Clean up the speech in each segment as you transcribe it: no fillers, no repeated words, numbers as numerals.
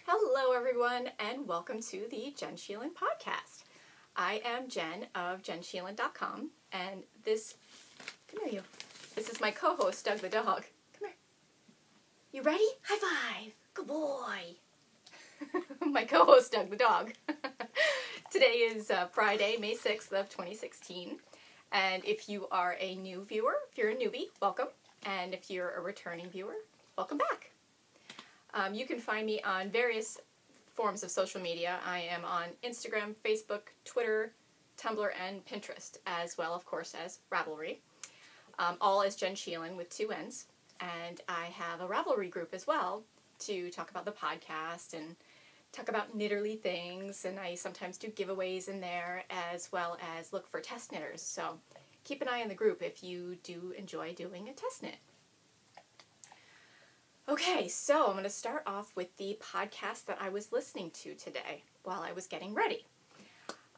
Hello everyone and welcome to the Jenn Sheelen podcast. I am Jenn of JennSheelen.com and this is my co-host Doug the dog. Come here. You ready? High five. Good boy. My co-host Doug the dog. Today is Friday, May 6th of 2016. And if you are a new viewer, if you're a newbie, welcome. And if you're a returning viewer, welcome back. You can find me on various forms of social media. I am on Instagram, Facebook, Twitter, Tumblr, and Pinterest, as well, of course, as Ravelry. All as Jenn Sheelen with 2 N's. And I have a Ravelry group as well to talk about the podcast and talk about knitterly things. And I sometimes do giveaways in there, as well as look for test knitters. So keep an eye on the group if you do enjoy doing a test knit. Okay, so I'm going to start off with the podcast that I was listening to today while I was getting ready.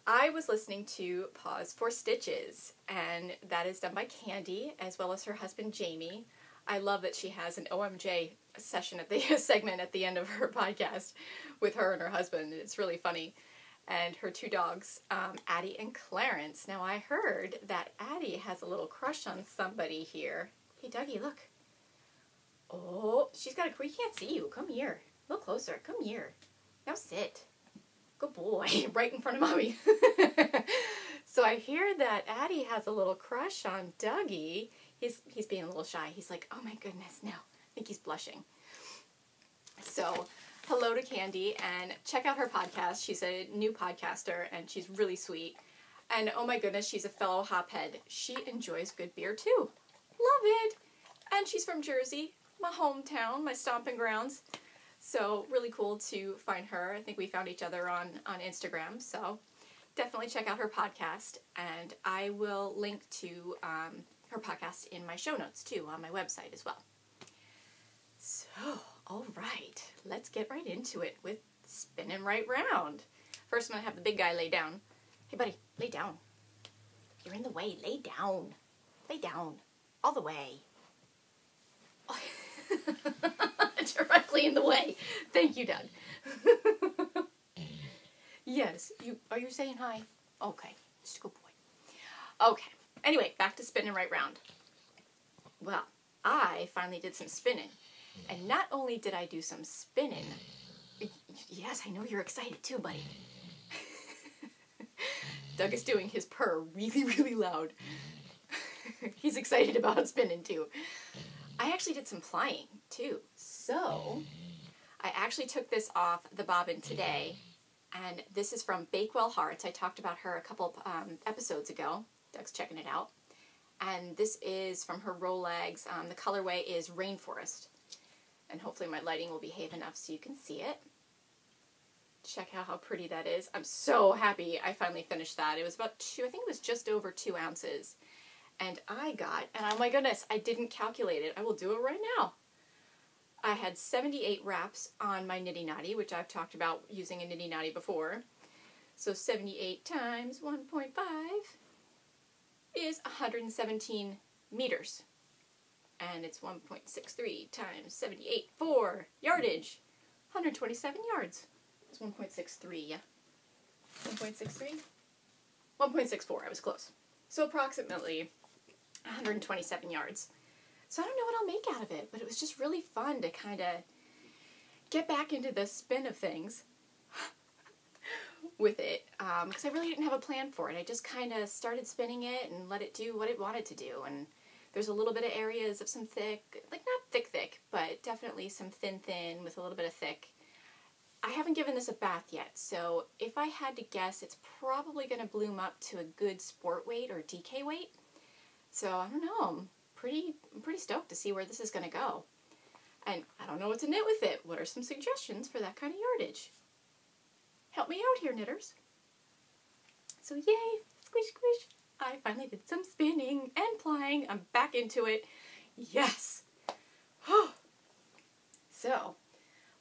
I was listening to Pause for Stitches, and that is done by Candy, as well as her husband Jamie. I love that she has an OMJ session at the segment at the end of her podcast with her and her husband. It's really funny. And her 2 dogs, Addy and Clarence. Now, I heard that Addy has a little crush on somebody here. Hey, Dougie, look. Oh, she's got we can't see you. Come here. A little closer. Come here. Now sit. Good boy. Right in front of Mommy. So I hear that Addy has a little crush on Dougie. He's being a little shy. He's like, oh my goodness, no. I think he's blushing. So, hello to Candy, and check out her podcast. She's a new podcaster, and she's really sweet. And oh my goodness, she's a fellow hophead. She enjoys good beer too. Love it. And she's from Jersey. My hometown, my stomping grounds. So really cool to find her. I think we found each other on Instagram. So definitely check out her podcast. And I will link to her podcast in my show notes too on my website as well. So, all right. Let's get right into it with spinning right round. First I'm going to have the big guy lay down. Hey buddy, lay down. You're in the way. Lay down. Lay down. All the way. Directly in the way. Thank you, Doug. Yes. Are you saying hi? Okay. Just a good boy. Okay. Anyway, back to spinning right round. Well, I finally did some spinning. And not only did I do some spinning, yes, I know you're excited too, buddy. Doug is doing his purr really, really loud. He's excited about spinning too. I actually did some plying, too. So, I actually took this off the bobbin today, and this is from Bakewell Hearts. I talked about her a couple episodes ago. Doug's checking it out. And this is from her Rolegs. The colorway is Rainforest. And hopefully my lighting will behave enough so you can see it. Check out how pretty that is. I'm so happy I finally finished that. It was about I think it was just over 2 ounces. And I got, and oh my goodness, I didn't calculate it. I will do it right now. I had 78 wraps on my Knitty Knotty, which I've talked about using a Knitty Knotty before. So 78 times 1.5 is 117 meters. And it's 1.63 times 78 for yardage. 127 yards. It's 1.63, yeah. 1.63? 1.64, I was close. So approximately 127 yards. So I don't know what I'll make out of it, but it was just really fun to kind of get back into the spin of things with it, because I really didn't have a plan for it. I just kind of started spinning it and let it do what it wanted to do, and there's a little bit of areas of some thick, like not thick, but definitely some thin with a little bit of thick. I haven't given this a bath yet, so if I had to guess, it's probably going to bloom up to a good sport weight or DK weight. So I don't know, I'm pretty stoked to see where this is going to go. And I don't know what to knit with it. What are some suggestions for that kind of yardage? Help me out here, knitters. So yay, squish, squish. I finally did some spinning and plying. I'm back into it. Yes. So,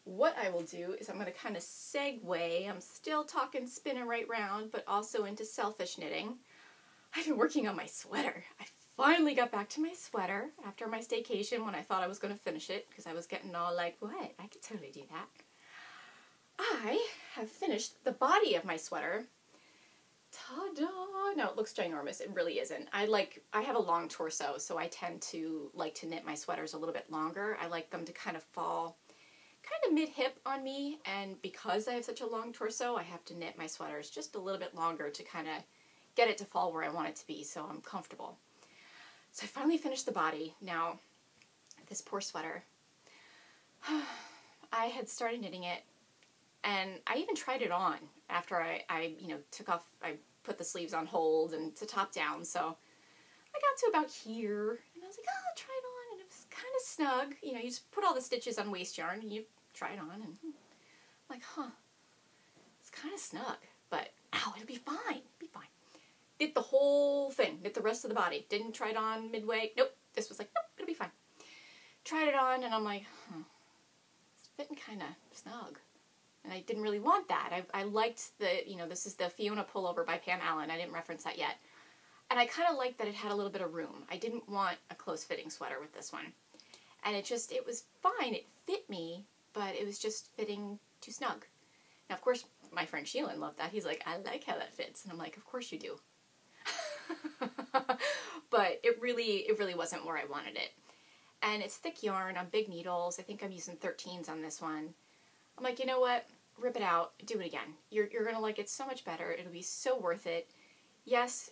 what I will do is I'm going to kind of segue. I'm still talking spinning right round, but also into selfish knitting. I've been working on my sweater. I finally got back to my sweater after my staycation when I thought I was going to finish it, because I was getting all like, what? I could totally do that. I have finished the body of my sweater. Ta-da! No, it looks ginormous. It really isn't. I have a long torso, so I tend to like to knit my sweaters a little bit longer. I like them to kind of fall kind of mid-hip on me, and because I have such a long torso, I have to knit my sweaters just a little bit longer to kind of get it to fall where I want it to be, so I'm comfortable. So I finally finished the body. Now, this poor sweater, I had started knitting it, and I even tried it on after I took off, I put the sleeves on hold and it's a top down, so I got to about here, and I was like, oh, I'll try it on, and it was kind of snug. You know, you just put all the stitches on waste yarn, and you try it on, and I'm like, huh, it's kind of snug, but, ow, it'll be fine, Knit the whole thing, knit the rest of the body. Didn't try it on midway, nope, this was like, nope, it'll be fine. Tried it on, and I'm like, it's fitting kind of snug. And I didn't really want that. I liked this is the Fiona Pullover by Pam Allen. I didn't reference that yet. And I kind of liked that it had a little bit of room. I didn't want a close-fitting sweater with this one. And it was fine. It fit me, but it was just fitting too snug. Now, of course, my friend Sheelen loved that. He's like, I like how that fits. And I'm like, of course you do. But it really wasn't where I wanted it. And it's thick yarn on big needles. I think I'm using 13s on this one. I'm like, you know what? Rip it out. Do it again. You're going to like it so much better. It'll be so worth it. Yes,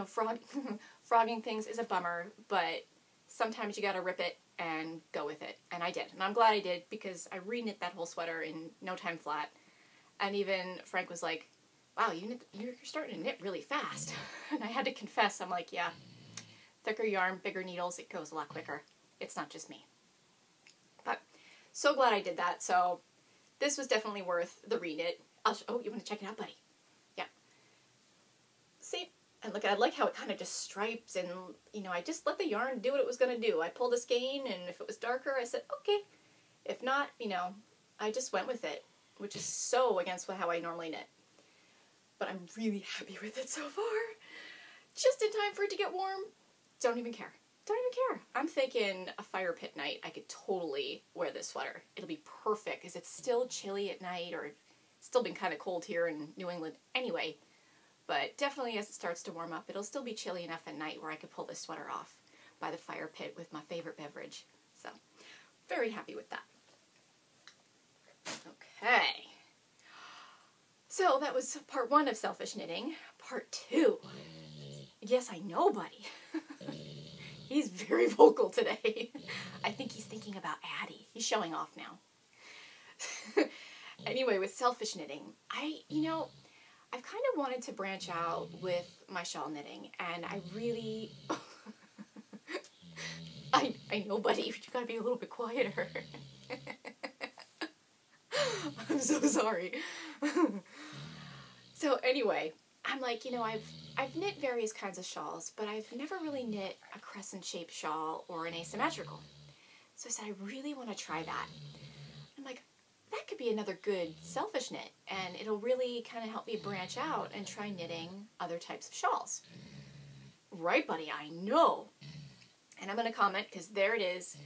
frogging things is a bummer, but sometimes you got to rip it and go with it. And I did. And I'm glad I did, because I re-knit that whole sweater in no time flat. And even Frank was like, wow, you're starting to knit really fast. And I had to confess, I'm like, yeah, thicker yarn, bigger needles, it goes a lot quicker. It's not just me. But so glad I did that. So this was definitely worth the re-knit. Oh, you want to check it out, buddy? Yeah. See? And look, I like how it kind of just stripes, and, I just let the yarn do what it was going to do. I pulled a skein, and if it was darker, I said, okay. If not, I just went with it, which is so against how I normally knit. But I'm really happy with it so far. Just in time for it to get warm. Don't even care. I'm thinking a fire pit night, I could totally wear this sweater. It'll be perfect, because it's still chilly at night, or it's still been kind of cold here in New England anyway. But definitely as it starts to warm up, it'll still be chilly enough at night where I could pull this sweater off by the fire pit with my favorite beverage. So, very happy with that. Okay. So that was part 1 of selfish knitting. Part 2. Yes, I know, buddy. He's very vocal today. I think he's thinking about Addy. He's showing off now. Anyway, with selfish knitting, I've kind of wanted to branch out with my shawl knitting, and I really... I know, buddy, but you gotta be a little bit quieter. I'm so sorry. So anyway, I'm like, I've knit various kinds of shawls, but I've never really knit a crescent-shaped shawl or an asymmetrical. So I said, I really want to try that. I'm like, that could be another good selfish knit, and it'll really kind of help me branch out and try knitting other types of shawls. Right, buddy, I know. And I'm going to comment, because there it is.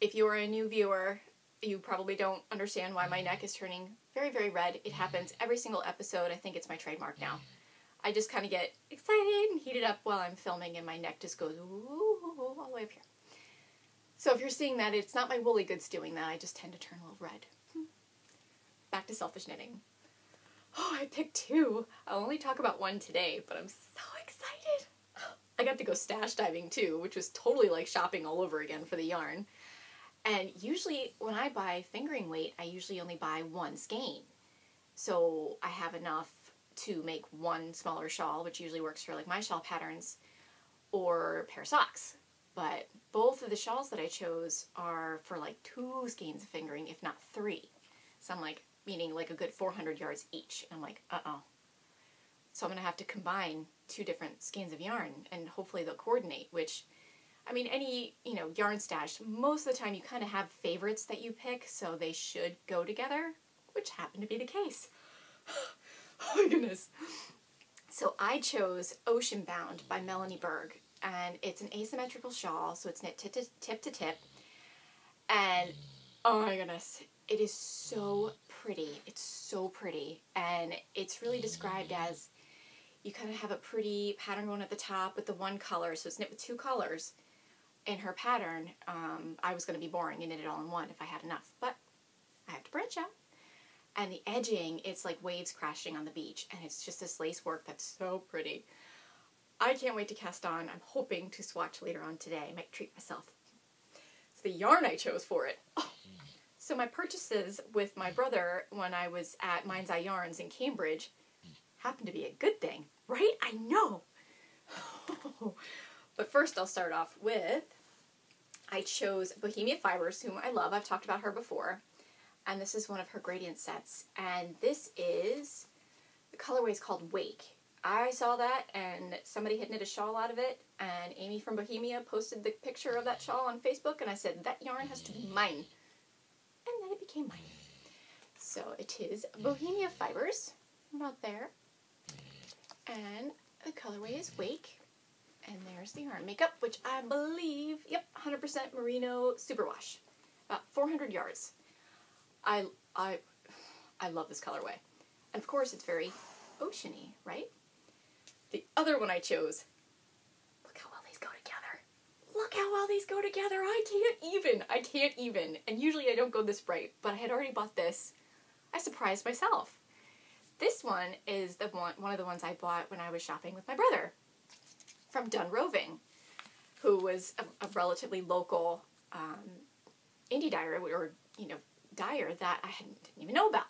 If you are a new viewer, you probably don't understand why my neck is turning very, very red. It happens every single episode. I think it's my trademark now. I just kind of get excited and heated up while I'm filming, and my neck just goes ooh, all the way up here. So if you're seeing that, it's not my woolly goods doing that. I just tend to turn a little red. Back to selfish knitting. Oh, I picked 2. I'll only talk about 1 today, but I'm so excited. I got to go stash diving too, which was totally like shopping all over again for the yarn. And usually when I buy fingering weight, I usually only buy 1 skein. So I have enough to make 1 smaller shawl, which usually works for like my shawl patterns, or a pair of socks. But both of the shawls that I chose are for like 2 skeins of fingering, if not 3. So I'm like, meaning like a good 400 yards each. And I'm like, uh-oh. So I'm going to have to combine 2 different skeins of yarn, and hopefully they'll coordinate, which, I mean, any, yarn stash, most of the time you kind of have favorites that you pick, so they should go together, which happened to be the case. Oh my goodness. So I chose Oceanbound by Melanie Berg, and it's an asymmetrical shawl, so it's knit tip to tip, and oh my goodness, it is so pretty. It's so pretty. And it's really described as you kind of have a pretty pattern going at the top with the one color. So it's knit with 2 colors in her pattern. I was going to be boring and knit it all in one if I had enough. But I have to branch out. And the edging, it's like waves crashing on the beach. And it's just this lace work that's so pretty. I can't wait to cast on. I'm hoping to swatch later on today. I might treat myself. It's the yarn I chose for it. Oh. So my purchases with my brother when I was at Mind's Eye Yarns in Cambridge happened to be a good thing, right? I know. But first I'll start off with, I chose Bohemia Fibers, whom I love. I've talked about her before. And this is one of her gradient sets. And this is, the colorway is called Wake. I saw that and somebody had knit a shawl out of it. And Amy from Bohemia posted the picture of that shawl on Facebook. And I said, that yarn has to be mine. And then it became mine. So it is Bohemia Fibers, about there. And the colorway is Wake. And there's the yarn makeup, which I believe, yep, 100% merino superwash. About 400 yards. I love this colorway. And of course it's very oceany, right? The other one I chose, look how well these go together. Look how well these go together. I can't even. And usually I don't go this bright, but I had already bought this. I surprised myself. This one is the one of the ones I bought when I was shopping with my brother from Roving, who was a relatively local indie dyer, or, you know, dyer that I didn't even know about.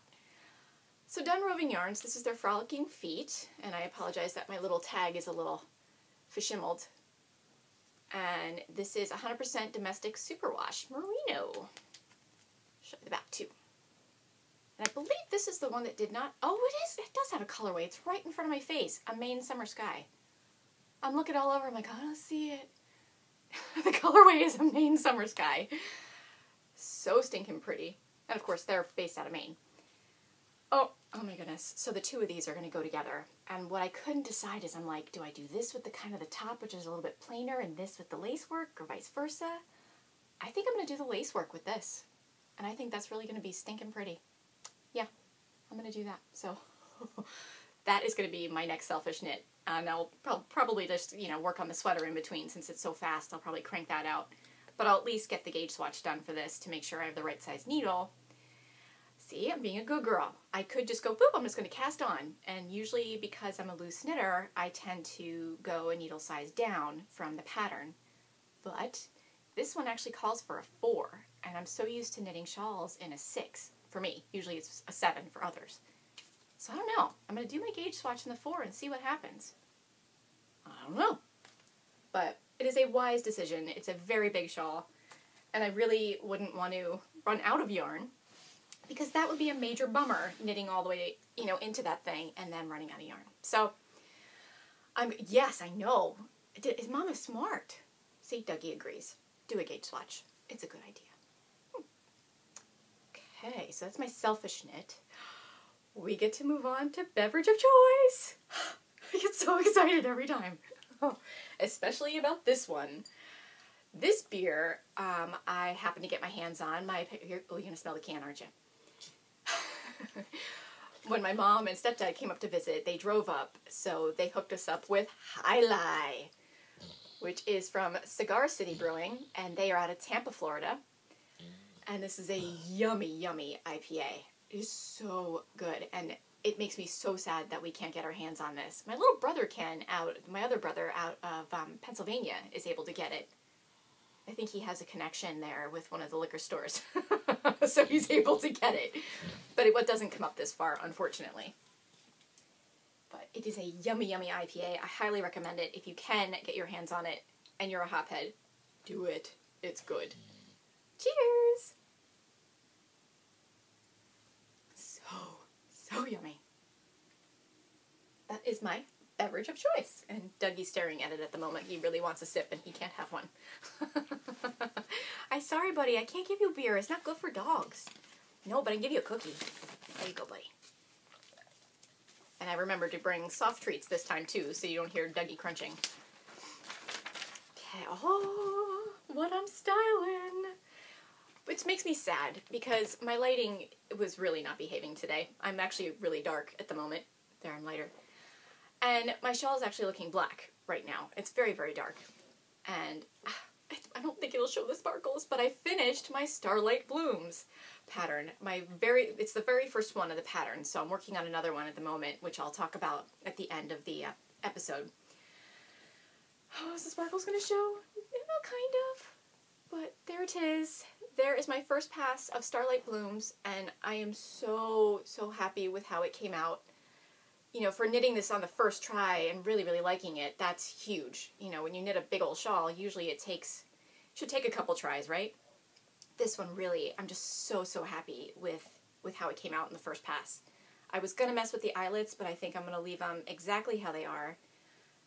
So Roving Yarns, this is their Frolicking Feet, and I apologize that my little tag is a little fishimmeled. And this is 100% domestic superwash merino. Show you the back too. And I believe this is the one that did not, oh it is, it does have a colorway, it's right in front of my face, a Maine Summer Sky. I'm looking all over, I'm like, I don't see it. The colorway is a Maine Summer Sky. So stinking pretty. And of course they're based out of Maine. Oh my goodness. So the two of these are going to go together. And what I couldn't decide is, I'm like, do I do this with the kind of the top, which is a little bit plainer, and this with the lace work, or vice versa? I think I'm going to do the lace work with this. And I think that's really going to be stinking pretty. Yeah, I'm going to do that. So that is going to be my next selfish knit. And I'll probably just, you know, work on the sweater in between since it's so fast. I'll probably crank that out. But I'll at least get the gauge swatch done for this to make sure I have the right size needle. See, I'm being a good girl. I could just go, boop, I'm just going to cast on. And usually because I'm a loose knitter, I tend to go a needle size down from the pattern. But this one actually calls for a 4. And I'm so used to knitting shawls in a 6 for me. Usually it's a 7 for others. So I don't know. I'm going to do my gauge swatch in the 4 and see what happens. I don't know. But it is a wise decision. It's a very big shawl. And I really wouldn't want to run out of yarn, because that would be a major bummer, knitting all the way, you know, into that thing and then running out of yarn. So, yes, I know. Is Mama smart? See, Dougie agrees. Do a gauge swatch. It's a good idea. Okay, so that's my selfish knit. We get to move on to Beverage of Choice. I get so excited every time. Especially about this one. This beer, I happened to get my hands on. Oh, you're going to smell the can, aren't you? When my mom and stepdad came up to visit, they drove up, so they hooked us up with Alai, which is from Cigar City Brewing, and they are out of Tampa, Florida. And this is a yummy, yummy IPA. It is so good, and it makes me so sad that we can't get our hands on this. My little brother my other brother out of Pennsylvania is able to get it. I think he has a connection there with one of the liquor stores, so he's able to get it. But it doesn't come up this far, unfortunately. But it is a yummy, yummy IPA. I highly recommend it. If you can get your hands on it and you're a hophead, do it. It's good. Cheers! So yummy. That is my beverage of choice. And Dougie's staring at it at the moment. He really wants a sip and he can't have one. I'm sorry, buddy. I can't give you beer. It's not good for dogs. No, but I can give you a cookie. There you go, buddy. And I remember to bring soft treats this time, too, so you don't hear Dougie crunching. Okay. Oh, what I'm styling. Which makes me sad because my lighting was really not behaving today. I'm actually really dark at the moment. There, I'm lighter. And my shawl is actually looking black right now. It's very, very dark. And I don't think it'll show the sparkles, but I finished my Starlight Blooms pattern. It's the very first one of the pattern, so I'm working on another one at the moment, which I'll talk about at the end of the episode. Oh, is the sparkles going to show? Kind of. But there it is. There is my first pass of Starlight Blooms, and I am so, so happy with how it came out. You know, for knitting this on the first try and really, really liking it, that's huge. You know, when you knit a big old shawl, usually it should take a couple tries, right? This one really, I'm just so, so happy with how it came out in the first pass. I was going to mess with the eyelets, but I think I'm going to leave them exactly how they are.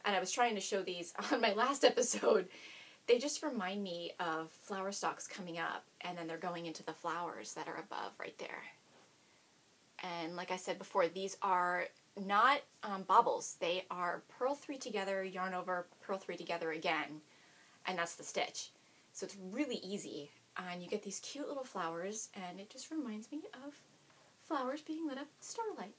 And I was trying to show these on my last episode. They just remind me of flower stalks coming up, and then they're going into the flowers that are above right there. And like I said before, these are not baubles. They are purl 3 together, yarn over, purl 3 together again, and that's the stitch. So it's really easy, and you get these cute little flowers, and it just reminds me of flowers being lit up with starlight.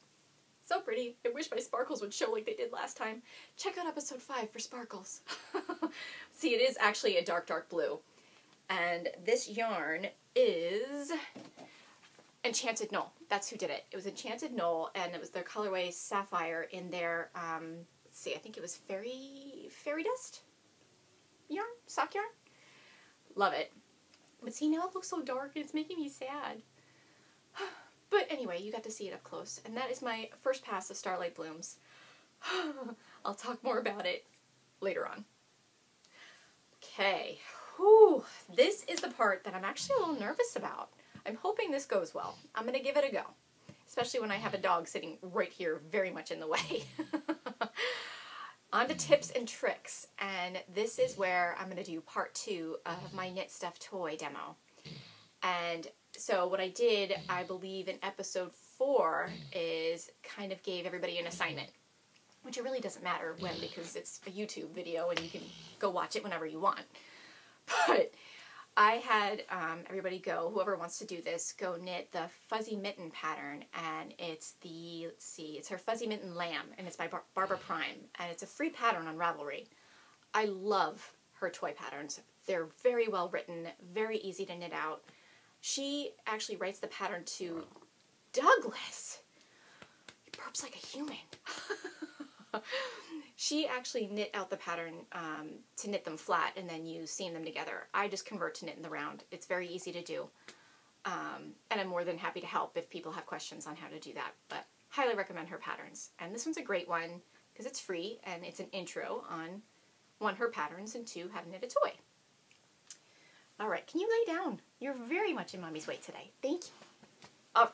So pretty. I wish my sparkles would show like they did last time. Check out episode 5 for sparkles. See, it is actually a dark, dark blue. And this yarn is Enchanted Knoll. That's who did it. It was Enchanted Knoll, and it was their colorway Sapphire in their, let's see, I think it was Fairy Dust yarn? Sock yarn? Love it. But see, now it looks so dark and it's making me sad. But anyway, you got to see it up close. And that is my first pass of Starlight Blooms. I'll talk more about it later on. Okay. Whew. This is the part that I'm actually a little nervous about. I'm hoping this goes well. I'm going to give it a go. Especially when I have a dog sitting right here very much in the way. On to tips and tricks. And this is where I'm going to do part 2 of my knit stuffed toy demo. And so what I did, I believe in episode 4, is kind of gave everybody an assignment, which it really doesn't matter when because it's a YouTube video and you can go watch it whenever you want. But I had everybody go, whoever wants to do this, go knit the Fuzzy Mitten pattern, and it's the, let's see, it's her Fuzzy Mitten Lamb, and it's by Barbara Prime, and it's a free pattern on Ravelry. I love her toy patterns. They're very well written, very easy to knit out. She actually writes the pattern to Douglas. He burps like a human. She actually knit out the pattern to knit them flat, and then you seam them together. I just convert to knit in the round. It's very easy to do. And I'm more than happy to help if people have questions on how to do that. But highly recommend her patterns. And this one's a great one because it's free, and it's an intro on 1, her patterns, and 2, how to knit a toy. All right, can you lay down? You're very much in Mommy's way today. Thank you. All right.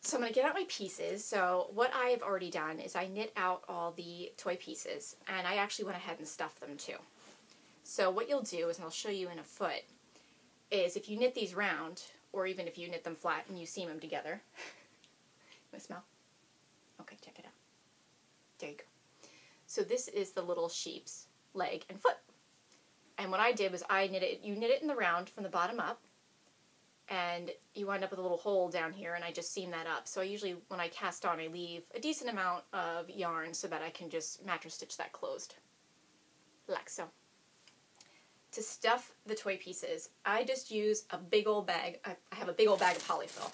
So I'm going to get out my pieces. So what I have already done is I knit out all the toy pieces, and I actually went ahead and stuffed them too. So what you'll do is, and I'll show you in a foot, is if you knit these round, or even if you knit them flat and you seam them together. You want to smell? Okay, check it out. There you go. So this is the little sheep's leg and foot. And what I did was I knit it, you knit it in the round from the bottom up, and you wind up with a little hole down here, and I just seam that up. So I usually, when I cast on, I leave a decent amount of yarn so that I can just mattress stitch that closed, like so. To stuff the toy pieces, I just use a big old bag. I have a big old bag of polyfill.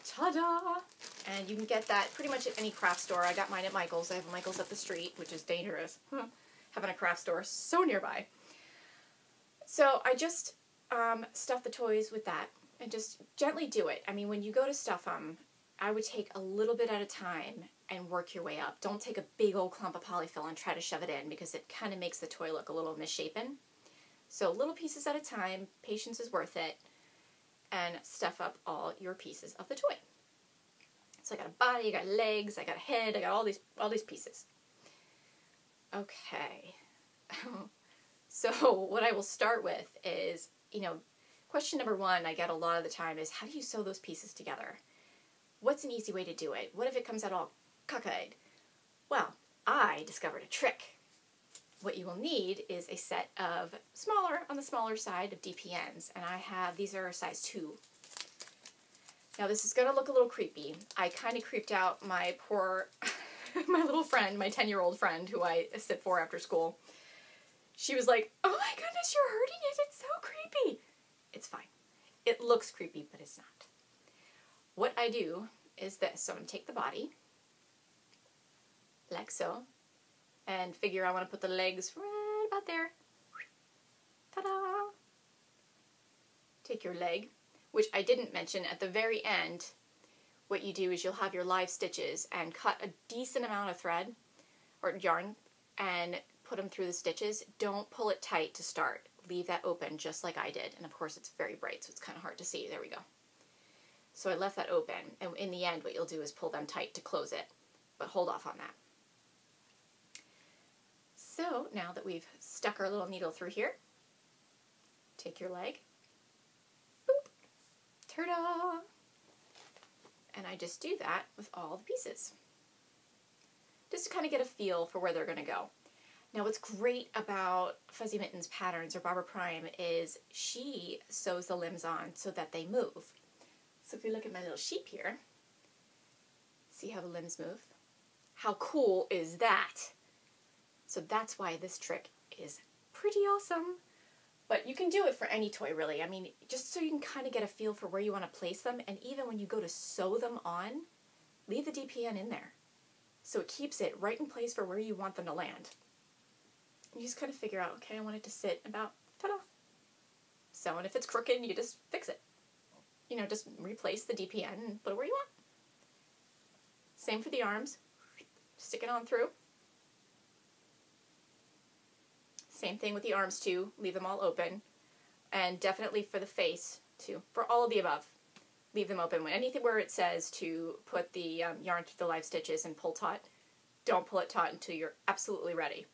Ta-da! And you can get that pretty much at any craft store. I got mine at Michael's. I have Michael's up the street, which is dangerous. Having a craft store so nearby. So I just stuff the toys with that and just gently do it. I mean, when you go to stuff them, I would take a little bit at a time and work your way up. Don't take a big old clump of polyfill and try to shove it in because it kind of makes the toy look a little misshapen. So little pieces at a time, patience is worth it, and stuff up all your pieces of the toy. So I got a body, I got legs, I got a head, I got all these pieces. Okay, so what I will start with is, you know, question number 1 I get a lot of the time is, how do you sew those pieces together? What's an easy way to do it? What if it comes out all cockeyed? Well, I discovered a trick. what you will need is a set of on the smaller side of DPNs, and these are size 2. Now this is going to look a little creepy. I kind of creeped out my poor, my little friend, my 10-year-old friend who I sit for after school. She was like, oh my goodness, you're hurting it, it's so creepy. It's fine. It looks creepy, but it's not. What I do is this. So I'm going to take the body, like so, and figure I want to put the legs right about there. Ta-da! Take your leg, which I didn't mention at the very end. What you do is you'll have your live stitches and cut a decent amount of thread or yarn and put them through the stitches. Don't pull it tight to start. Leave that open just like I did. And of course it's very bright, so it's kind of hard to see. There we go. So I left that open, and in the end what you'll do is pull them tight to close it, but hold off on that. So now that we've stuck our little needle through here, take your leg, boop, ta-da! And I just do that with all the pieces, just to kind of get a feel for where they're going to go. Now what's great about Fuzzy Mitten's patterns, or Barbara Prime, is she sews the limbs on so that they move. So if you look at my little sheep here, see how the limbs move? How cool is that? So that's why this trick is pretty awesome. But you can do it for any toy, really. I mean, just so you can kind of get a feel for where you want to place them, and even when you go to sew them on, leave the DPN in there. So it keeps it right in place for where you want them to land. You just kind of figure out, okay, I want it to sit about, ta-da. So, and if it's crooked, you just fix it. You know, just replace the DPN and put it where you want. Same for the arms. Stick it on through. Same thing with the arms too. Leave them all open. And definitely for the face too. For all of the above. Leave them open. When anything where it says to put the yarn through the live stitches and pull taut, don't pull it taut until you're absolutely ready.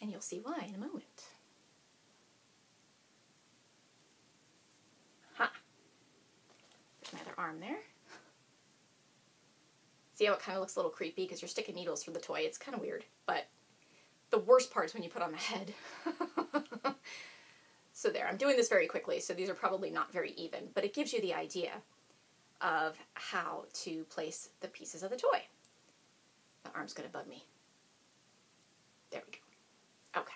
And you'll see why in a moment. Ha! There's my other arm there. See how it kind of looks a little creepy because you're sticking needles through the toy. It's kind of weird, but the worst part is when you put on the head. So there, I'm doing this very quickly, so these are probably not very even, but it gives you the idea of how to place the pieces of the toy. The arm's going to bug me. There we go. Okay,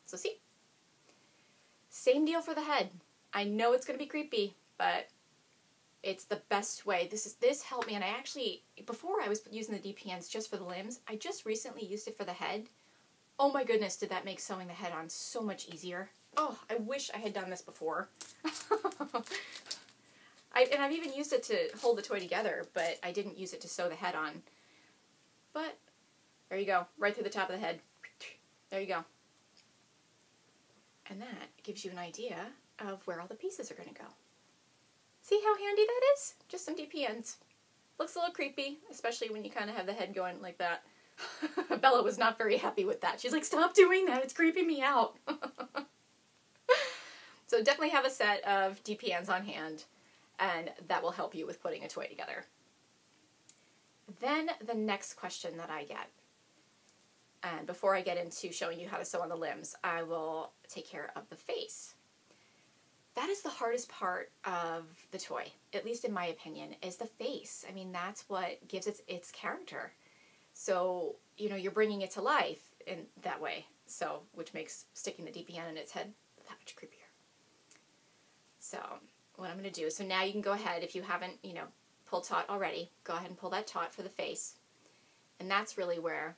so see? Same deal for the head. I know it's going to be creepy, but it's the best way. This helped me, and I actually, before I was using the DPNs just for the limbs, I just recently used it for the head. Oh my goodness, did that make sewing the head on so much easier. Oh, I wish I had done this before. And I've even used it to hold the toy together, but I didn't use it to sew the head on. But there you go, right through the top of the head. There you go. And that gives you an idea of where all the pieces are going to go. See how handy that is? Just some DPNs. Looks a little creepy, especially when you kind of have the head going like that. Bella was not very happy with that. She's like, stop doing that, it's creeping me out. So definitely have a set of DPNs on hand, and that will help you with putting a toy together. Then the next question that I get, and before I get into showing you how to sew on the limbs, I will take care of the face. That is the hardest part of the toy, at least in my opinion, is the face. I mean, that's what gives it its character. So, you know, you're bringing it to life in that way, so, which makes sticking the DPN in its head that much creepier. So, what I'm going to do is, so now you can go ahead, if you haven't, you know, pulled taut already, go ahead and pull that taut for the face. And that's really where,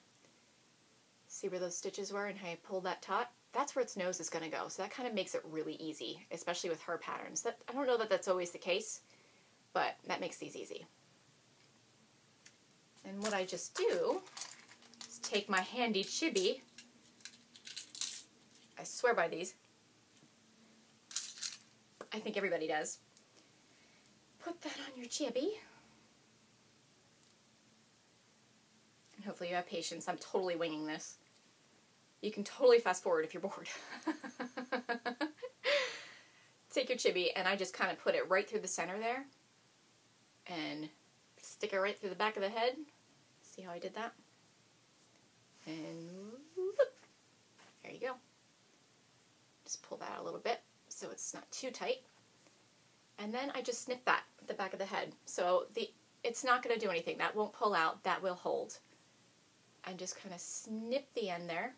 see where those stitches were and how you pulled that taut? That's where its nose is going to go. So that kind of makes it really easy, especially with her patterns. That, I don't know that that's always the case, but that makes these easy. And what I just do is take my handy chibi. I swear by these. I think everybody does. Put that on your chibi. And hopefully you have patience. I'm totally winging this. You can totally fast forward if you're bored. Take your chibi, and I just kind of put it right through the center there. And stick it right through the back of the head. See how I did that? And whoop. little bit so it's not too tight. And then I just snip that at the back of the head. So it's not going to do anything. That won't pull out. That will hold. And just kind of snip the end there.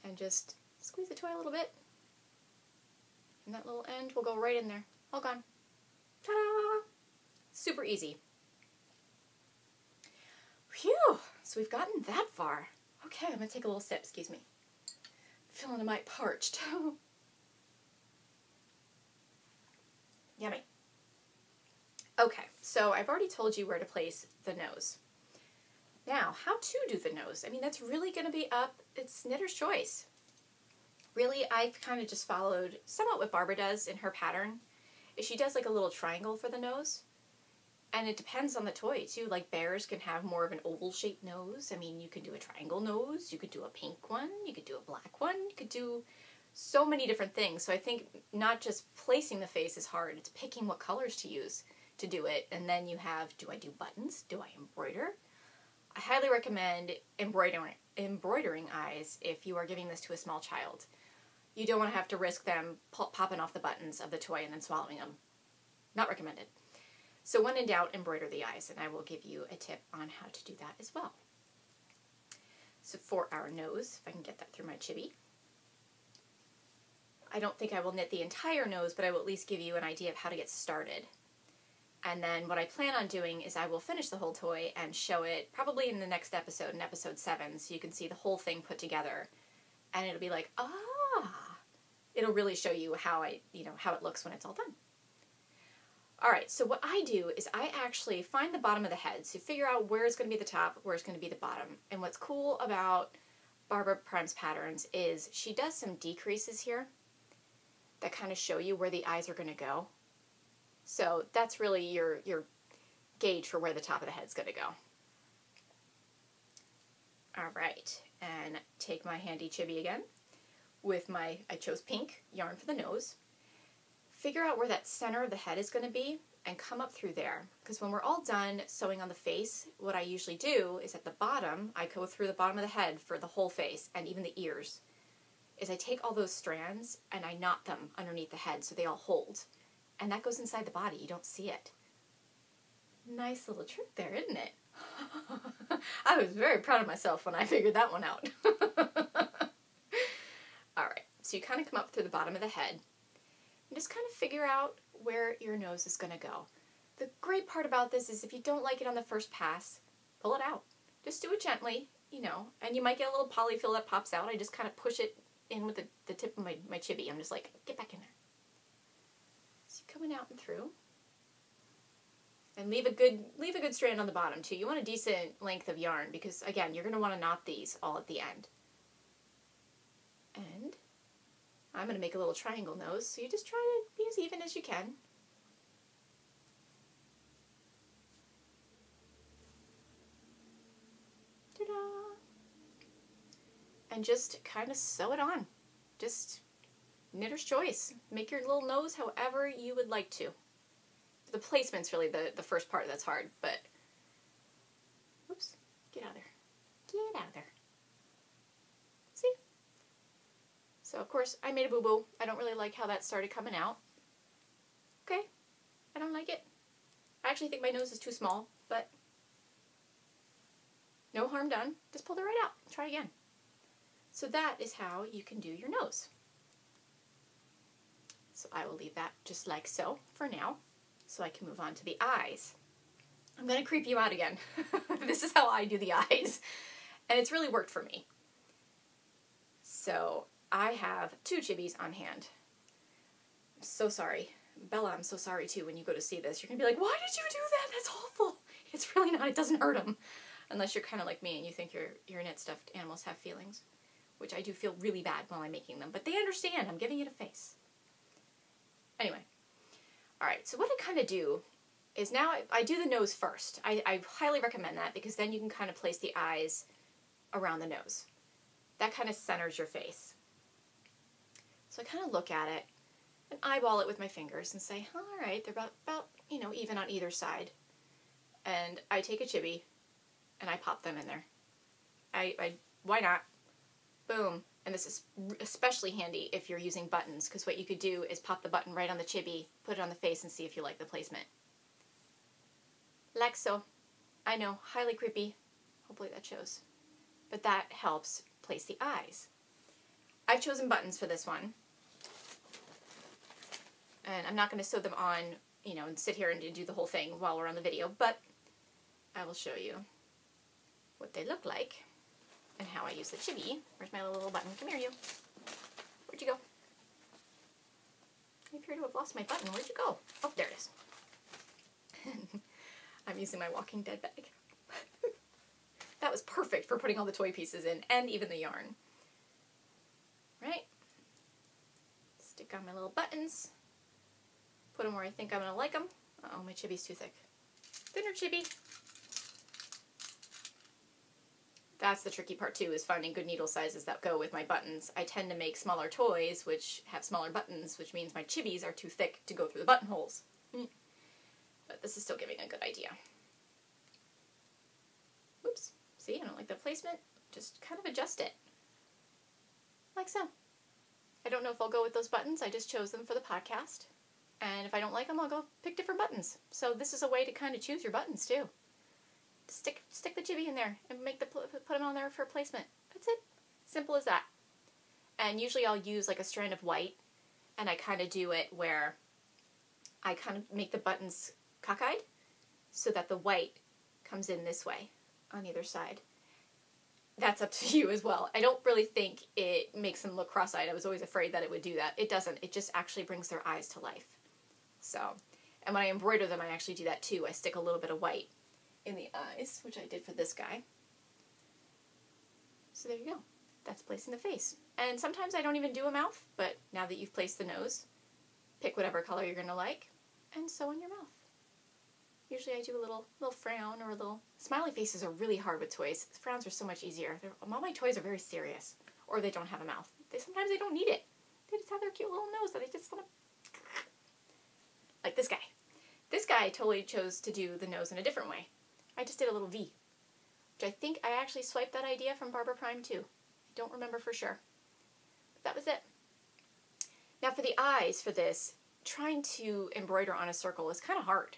And just squeeze the toy a little bit. And that little end will go right in there. All gone. Ta-da! Super easy. Phew! So we've gotten that far. Okay, I'm going to take a little sip. Excuse me. I'm feeling a mite parched. Yummy. Okay, so I've already told you where to place the nose. Now, how to do the nose? I mean, that's really going to be up. It's knitter's choice. Really, I've kind of just followed somewhat what Barbara does in her pattern. She does like a little triangle for the nose. And it depends on the toy, too. Like, bears can have more of an oval-shaped nose. I mean, you could do a triangle nose. You could do a pink one. You could do a black one. You could do so many different things. So I think not just placing the face is hard. It's picking what colors to use to do it. And then you have, do I do buttons? Do I embroider? I highly recommend embroidering eyes if you are giving this to a small child. You don't want to have to risk them popping off the buttons of the toy and then swallowing them. Not recommended. So when in doubt, embroider the eyes, and I will give you a tip on how to do that as well. So for our nose, if I can get that through my chibi. I don't think I will knit the entire nose, but I will at least give you an idea of how to get started. And then what I plan on doing is I will finish the whole toy and show it probably in the next episode, in episode 7, so you can see the whole thing put together. And it'll be like, it'll really show you how how it looks when it's all done. Alright, so what I do is I actually find the bottom of the head, so figure out where it's going to be the top, where it's going to be the bottom. And what's cool about Barbara Prime's patterns is she does some decreases here that kind of show you where the eyes are going to go. So that's really your gauge for where the top of the head's going to go. Alright, and take my handy chibi again with I chose pink yarn for the nose. Figure out where that center of the head is going to be and come up through there. Because when we're all done sewing on the face, what I usually do is at the bottom, I go through the bottom of the head for the whole face and even the ears, is I take all those strands and I knot them underneath the head so they all hold. And that goes inside the body. You don't see it. Nice little trick there, isn't it? I was very proud of myself when I figured that one out. Alright, so you kind of come up through the bottom of the head. And just kind of figure out where your nose is going to go. The great part about this is if you don't like it on the first pass, pull it out. Just do it gently, and you might get a little polyfill that pops out. I just kind of push it in with the tip of my chibi. I'm just like, get back in there. So you're coming out and through. And leave a good strand on the bottom too. You want a decent length of yarn because, again, you're going to want to knot these all at the end. And I'm going to make a little triangle nose, so you just try to be as even as you can. Ta-da! And just kind of sew it on. Just knitter's choice. Make your little nose however you would like to. The placement's really the first part that's hard, but... Oops. Get out of there. Get out of there. See? So, of course, I made a boo-boo. I don't really like how that started coming out. Okay. I don't like it. I actually think my nose is too small, but no harm done. Just pull it right out. Try again. So that is how you can do your nose. So I will leave that just like so for now, so I can move on to the eyes. I'm going to creep you out again. This is how I do the eyes. And it's really worked for me. So I have 2 chibis on hand. I'm so sorry. Bella, I'm so sorry too when you go to see this. You're going to be like, why did you do that? That's awful. It's really not. It doesn't hurt them. Unless you're kind of like me and you think your knit stuffed animals have feelings. Which I do feel really bad while I'm making them. But they understand. I'm giving it a face. Anyway. Alright, so what I kind of do is now I do the nose first. I highly recommend that because then you can kind of place the eyes around the nose. That kind of centers your face. So I kind of look at it and eyeball it with my fingers and say, alright, they're about even on either side. And I take a chibi and I pop them in there. Why not? Boom. And this is especially handy if you're using buttons, because what you could do is pop the button right on the chibi, put it on the face, and see if you like the placement. Like so. I know, highly creepy. Hopefully that shows. But that helps place the eyes. I've chosen buttons for this one. And I'm not going to sew them on, you know, and sit here and do the whole thing while we're on the video, but I will show you what they look like and how I use the chibi. Where's my little button? Come here, you. Where'd you go? I appear to have lost my button. Where'd you go? Oh, there it is. I'm using my Walking Dead bag. That was perfect for putting all the toy pieces in, and even the yarn. Right? Stick on my little buttons. Put them where I think I'm going to like them. Uh-oh, my chibi's too thick. Thinner chibi. That's the tricky part too, is finding good needle sizes that go with my buttons. I tend to make smaller toys, which have smaller buttons, which means my chibis are too thick to go through the buttonholes. But this is still giving a good idea. Oops. See, I don't like the placement. Just kind of adjust it. Like so. I don't know if I'll go with those buttons. I just chose them for the podcast. And if I don't like them, I'll go pick different buttons. So this is a way to kind of choose your buttons too. Stick the chibi in there and put them on there for placement. That's it. Simple as that. And usually I'll use like a strand of white, and I kind of do it where I kind of make the buttons cockeyed so that the white comes in this way on either side. That's up to you as well. I don't really think it makes them look cross-eyed. I was always afraid that it would do that. It doesn't. It just actually brings their eyes to life. So, and when I embroider them, I actually do that too. I stick a little bit of white in the eyes, which I did for this guy. So there you go. That's placing the face. And sometimes I don't even do a mouth, but now that you've placed the nose, pick whatever color you're going to like and sew on your mouth. Usually I do a little frown or a little... Smiley faces are really hard with toys. Frowns are so much easier. All my toys are very serious, or they don't have a mouth. Sometimes they don't need it. They just have their cute little nose that they just want to... Like this guy. This guy totally chose to do the nose in a different way. I just did a little V, which I think I actually swiped that idea from Barbara Prime too. I don't remember for sure. But that was it. Now for the eyes for this, trying to embroider on a circle is kind of hard.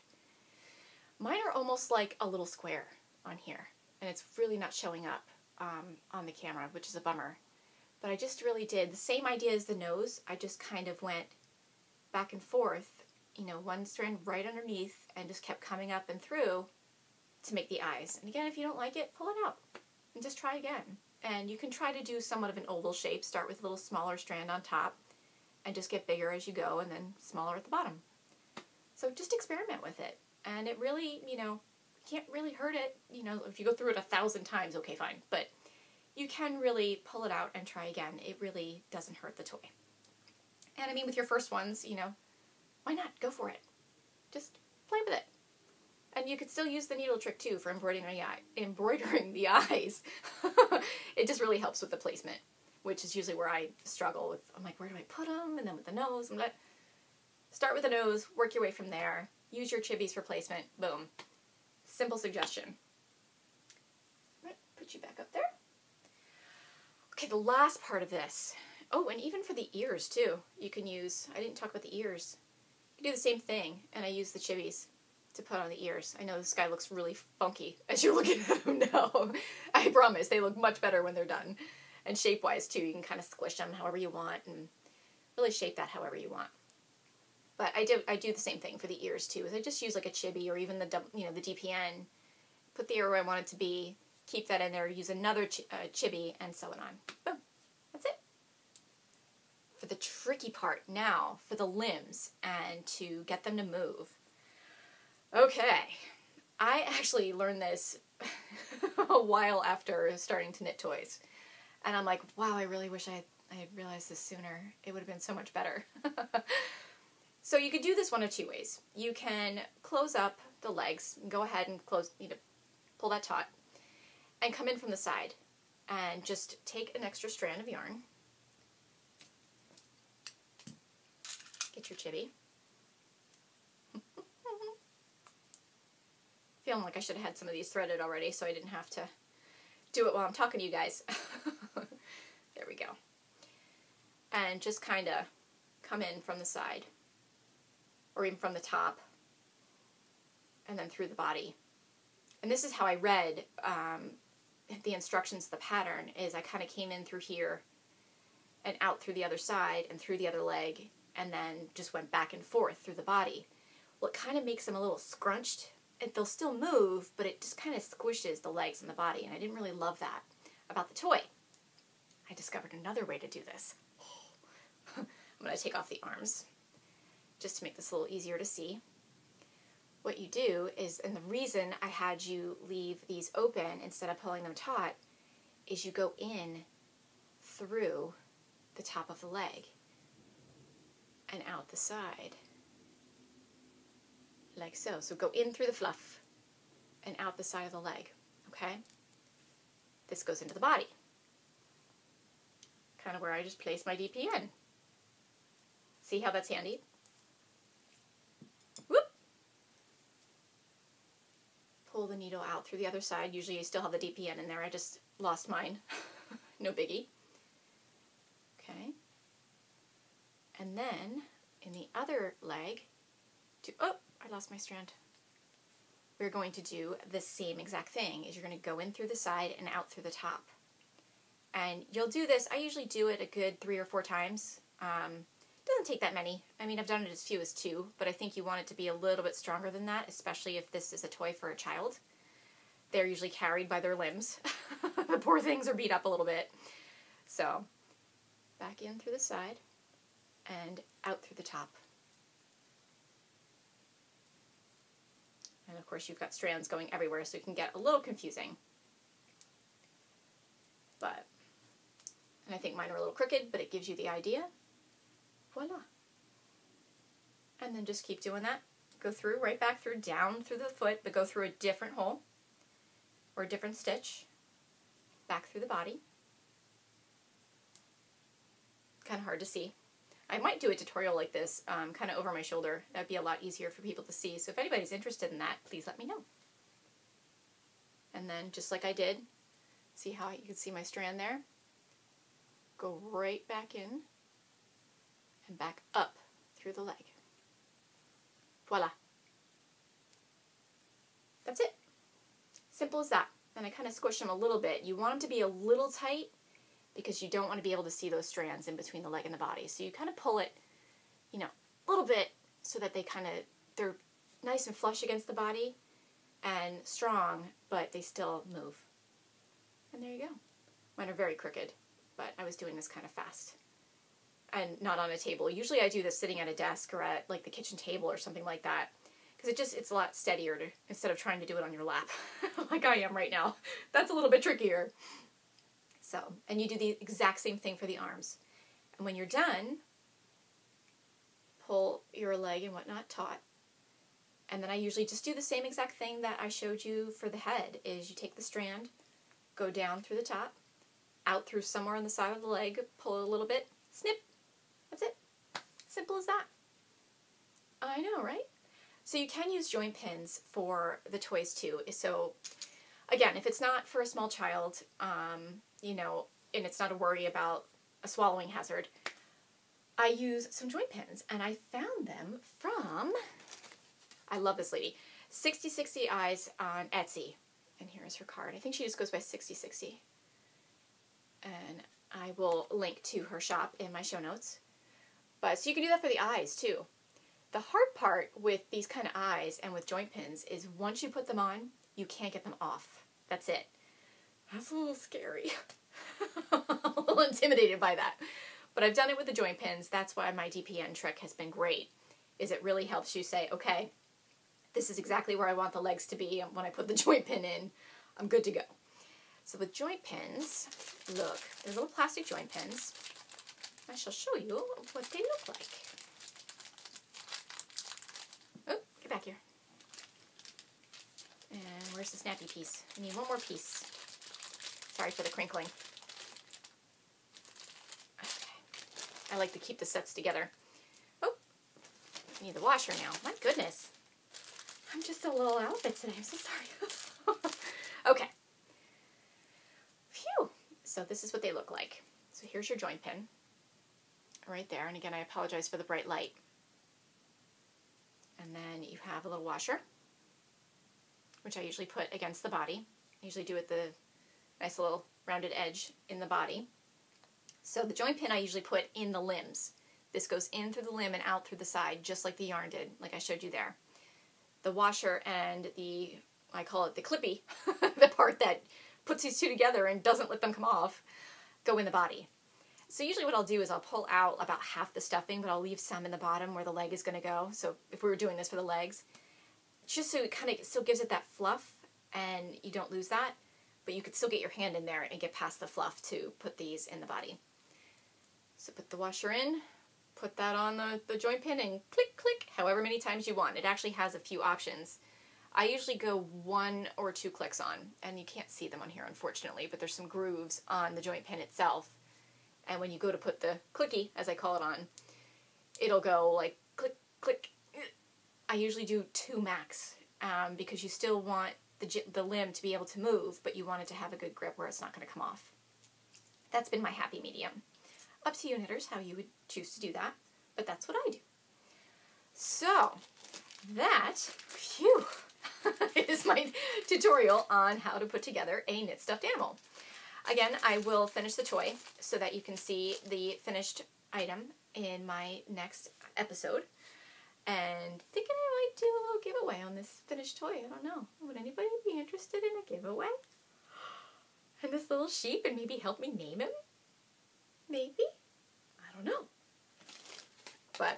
Mine are almost like a little square on here, and it's really not showing up on the camera, which is a bummer. But I just really did the same idea as the nose. I just kind of went back and forth, you know, one strand right underneath, and just kept coming up and through to make the eyes. And again, if you don't like it, pull it out and just try again. And you can try to do somewhat of an oval shape. Start with a little smaller strand on top and just get bigger as you go, and then smaller at the bottom. So just experiment with it. And it really, you know, you can't really hurt it. You know, if you go through it 1,000 times, okay, fine. But you can really pull it out and try again. It really doesn't hurt the toy. And I mean, with your first ones, you know, why not? Go for it. Just play with it. And you could still use the needle trick too for embroidering the eyes. It just really helps with the placement, which is usually where I struggle with. I'm like, where do I put them? And then with the nose, I'm like, start with the nose, work your way from there. Use your chibis for placement. Boom. Simple suggestion. Right, put you back up there. Okay, the last part of this. Oh, and even for the ears too. You can use, I didn't talk about the ears. You can do the same thing, and I use the chibis to put on the ears. I know this guy looks really funky as you're looking at him now. I promise, they look much better when they're done. And shape-wise too, you can kind of squish them however you want and really shape that however you want. But I do the same thing for the ears too. Is I just use like a chibi or even the DPN. Put the ear where I want it to be. Keep that in there. Use another chibi and sew it on. Boom. That's it. For the tricky part now, for the limbs and to get them to move. Okay. I actually learned this a while after starting to knit toys. And I'm like, wow, I really wish I had realized this sooner. It would have been so much better. So you could do this one of two ways. You can close up the legs, go ahead and pull that taut, and come in from the side, and just take an extra strand of yarn. Get your chibi. Feeling like I should have had some of these threaded already, so I didn't have to do it while I'm talking to you guys. There we go. and just kind of come in from the side, or even from the top, and then through the body. And this is how I read the instructions, the pattern, is I kind of came in through here and out through the other side and through the other leg, and then just went back and forth through the body. Well, it kind of makes them a little scrunched. They'll still move, but it just kind of squishes the legs and the body, and I didn't really love that about the toy. I discovered another way to do this. I'm going to take off the arms just to make this a little easier to see. What you do is, and the reason I had you leave these open instead of pulling them taut, is you go in through the top of the leg and out the side. Like so. So go in through the fluff and out the side of the leg. Okay? This goes into the body. Kind of where I just placed my DPN. See how that's handy? Whoop! Pull the needle out through the other side. Usually you still have the DPN in there. I just lost mine. No biggie. Okay. And then in the other leg, oh, I lost my strand. We're going to do the same exact thing. Is you're going to go in through the side and out through the top. And you'll do this, I usually do it a good 3 or 4 times. It doesn't take that many. I mean, I've done it as few as 2, but I think you want it to be a little bit stronger than that, especially if this is a toy for a child. They're usually carried by their limbs. The poor things are beat up a little bit. So, back in through the side and out through the top. And of course you've got strands going everywhere, so it can get a little confusing. And I think mine are a little crooked, but it gives you the idea. Voila. And then just keep doing that. Go through, right back through, down through the foot, but go through a different hole or a different stitch. Back through the body. Kind of hard to see. I might do a tutorial like this, kind of over my shoulder. That'd be a lot easier for people to see. So if anybody's interested in that, please let me know. And then, just like I did, see how you can see my strand there? Go right back in and back up through the leg. Voila. That's it. Simple as that. And I kind of squish them a little bit. You want them to be a little tight because you don't want to be able to see those strands in between the leg and the body. So you kind of pull it, you know, a little bit so that they're nice and flush against the body and strong, but they still move. And there you go. Mine are very crooked, but I was doing this kind of fast and not on a table. Usually I do this sitting at a desk or at like the kitchen table or something like that, because it's a lot steadier instead of trying to do it on your lap like I am right now. That's a little bit trickier. So, and you do the exact same thing for the arms. And when you're done, pull your leg and whatnot taut. And then I usually just do the same exact thing that I showed you for the head, is you take the strand, go down through the top, out through somewhere on the side of the leg, pull it a little bit, snip. That's it. Simple as that. I know, right? So you can use joint pins for the toys too. So again, if it's not for a small child, you know, and it's not a worry about a swallowing hazard, I use some joint pins, and I found them from, I love this lady, 6060 Eyes on Etsy. And here is her card. I think she just goes by 6060. And I will link to her shop in my show notes. But so you can do that for the eyes too. The hard part with these kind of eyes and with joint pins is once you put them on, you can't get them off. That's it. That's a little scary. I'm a little intimidated by that. But I've done it with the joint pins. That's why my DPN trick has been great, is it really helps you say, okay, this is exactly where I want the legs to be, and when I put the joint pin in, I'm good to go. So with joint pins, look, they're little plastic joint pins. I shall show you what they look like. Oh, get back here. And where's the snappy piece? I need one more piece. Sorry for the crinkling. Okay. I like to keep the sets together. Oh, I need the washer now. My goodness. I'm just a little outfit today. I'm so sorry. Okay. Phew. So this is what they look like. So here's your joint pin. right there. And again, I apologize for the bright light. And then you have a little washer, which I usually put against the body. I usually do it the nice little rounded edge in the body. So the joint pin I usually put in the limbs. This goes in through the limb and out through the side, just like the yarn did, like I showed you there. The washer and the, I call it the clippy, the part that puts these two together and doesn't let them come off, go in the body. So usually what I'll do is I'll pull out about half the stuffing, but I'll leave some in the bottom where the leg is going to go. So if we were doing this for the legs, just so it kind of still gives it that fluff and you don't lose that, but you could still get your hand in there and get past the fluff to put these in the body. So put the washer in, put that on the joint pin and click, click, however many times you want. It actually has a few options. I usually go 1 or 2 clicks on, and you can't see them on here unfortunately, but there's some grooves on the joint pin itself. And when you go to put the clicky, as I call it on, it'll go like click, click. I usually do 2 max because you still want the limb to be able to move, but you want it to have a good grip where it's not going to come off. That's been my happy medium. Up to you knitters how you would choose to do that, but that's what I do. So that, phew, is my tutorial on how to put together a knit stuffed animal. Again, I will finish the toy so that you can see the finished item in my next episode. And thinking I might do a little giveaway on this finished toy. I don't know. Would anybody be interested in a giveaway? And this little sheep, and maybe help me name him? Maybe? I don't know. But,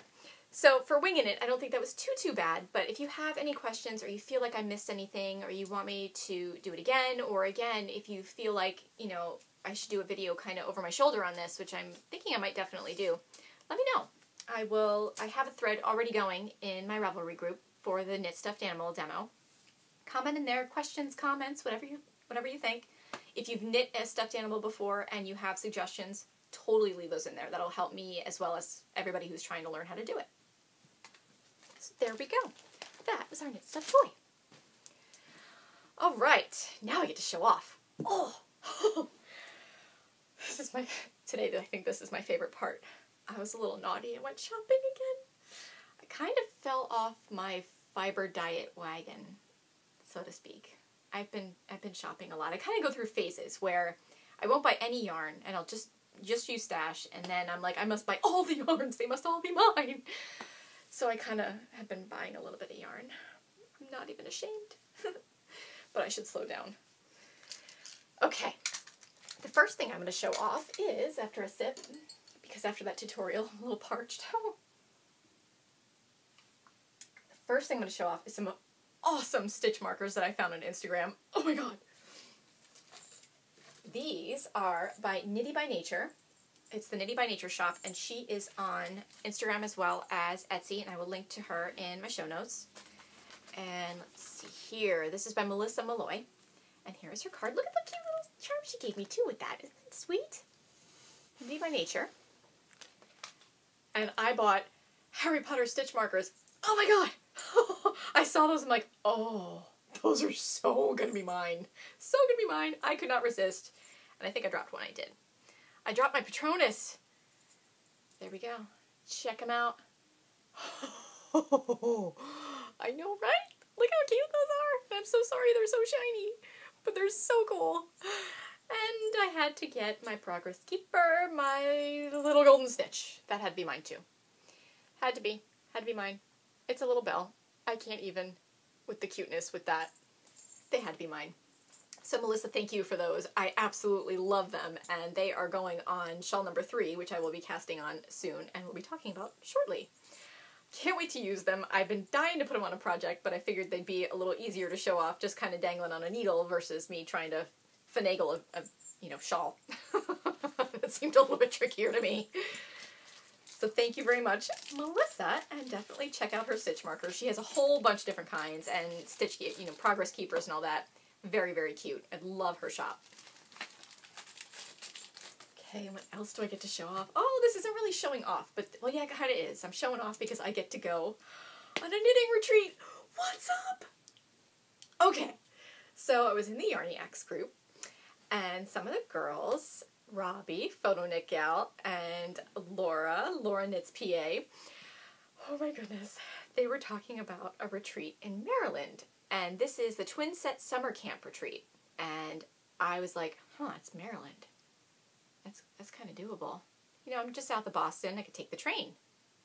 so for winging it, I don't think that was too bad. But if you have any questions or you feel like I missed anything or you want me to do it again, or again, if you feel like, you know, I should do a video kind of over my shoulder on this, which I'm thinking I might definitely do, let me know. I have a thread already going in my Ravelry group for the knit stuffed animal demo. Comment in there, questions, comments, whatever you think. If you've knit a stuffed animal before and you have suggestions, totally leave those in there. That'll help me as well as everybody who's trying to learn how to do it. So there we go. That was our knit stuffed toy. All right, now I get to show off. Oh, today I think this is my favorite part. I was a little naughty and went shopping again. I kind of fell off my fiber diet wagon, so to speak. I've been shopping a lot. I kind of go through phases where I won't buy any yarn and I'll just use stash, and then I'm like, I must buy all the yarns. They must all be mine. So I kind of have been buying a little bit of yarn. I'm not even ashamed. But I should slow down. Okay. The first thing I'm going to show off is, after a sip, because after that tutorial, I'm a little parched. The first thing I'm going to show off is some awesome stitch markers that I found on Instagram. Oh my god. These are by Knitty by Nature. It's the Knitty by Nature shop, and she is on Instagram as well as Etsy, and I will link to her in my show notes. And let's see here. This is by Melissa Malloy. And here is her card. Look at the cute little charm she gave me too with that. Isn't that sweet? Knitty by Nature. And I bought Harry Potter stitch markers. Oh my god! I saw those and I'm like, oh, those are so gonna be mine. So gonna be mine. I could not resist. And I think I dropped one. I did. I dropped my Patronus. There we go. Check them out. I know, right? Look how cute those are. I'm so sorry they're so shiny, but they're so cool. And I had to get my Progress Keeper, my little golden stitch. That had to be mine too. Had to be mine. It's a little bell. I can't even with the cuteness with that. They had to be mine. So Melissa, thank you for those. I absolutely love them, and they are going on shawl number 3, which I will be casting on soon, and we'll be talking about shortly. Can't wait to use them. I've been dying to put them on a project, but I figured they'd be a little easier to show off, just kind of dangling on a needle versus me trying to finagle a shawl. That seemed a little bit trickier to me. So thank you very much, Melissa, and definitely check out her stitch markers. She has a whole bunch of different kinds, and stitch, Progress Keepers and all that. Very, very cute. I love her shop. Okay, what else do I get to show off? Oh, this isn't really showing off, but, well, yeah, it kind of is. I'm showing off because I get to go on a knitting retreat. What's up? Okay, so I was in the Yarniacs group, and some of the girls Robbie, Photo Knit Gal, and Laura Knits PA. Oh my goodness. They were talking about a retreat in Maryland. And this is the TwinSet Summer Camp Retreat. And I was like, it's Maryland. That's kind of doable. You know, I'm just south of Boston. I could take the train.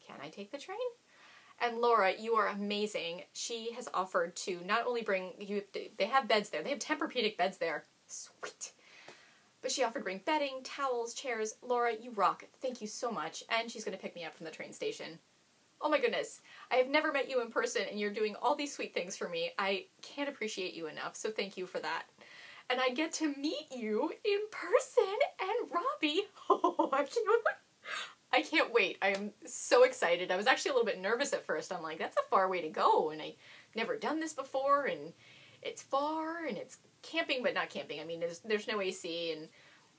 Can I take the train? And Laura, you are amazing. She has offered to not only bring you, they have beds there. They have Tempur-Pedic beds there. Sweet. But she offered to bring bedding, towels, chairs. Laura, you rock. Thank you so much. And she's going to pick me up from the train station. Oh my goodness. I have never met you in person and you're doing all these sweet things for me. I can't appreciate you enough. So thank you for that. And I get to meet you in person and Robbie. Oh, I can't wait. I am so excited. I was actually a little bit nervous at first. I'm like, that's a far way to go. And I've never done this before. And it's far and it's camping, but not camping. I mean, there's no AC. And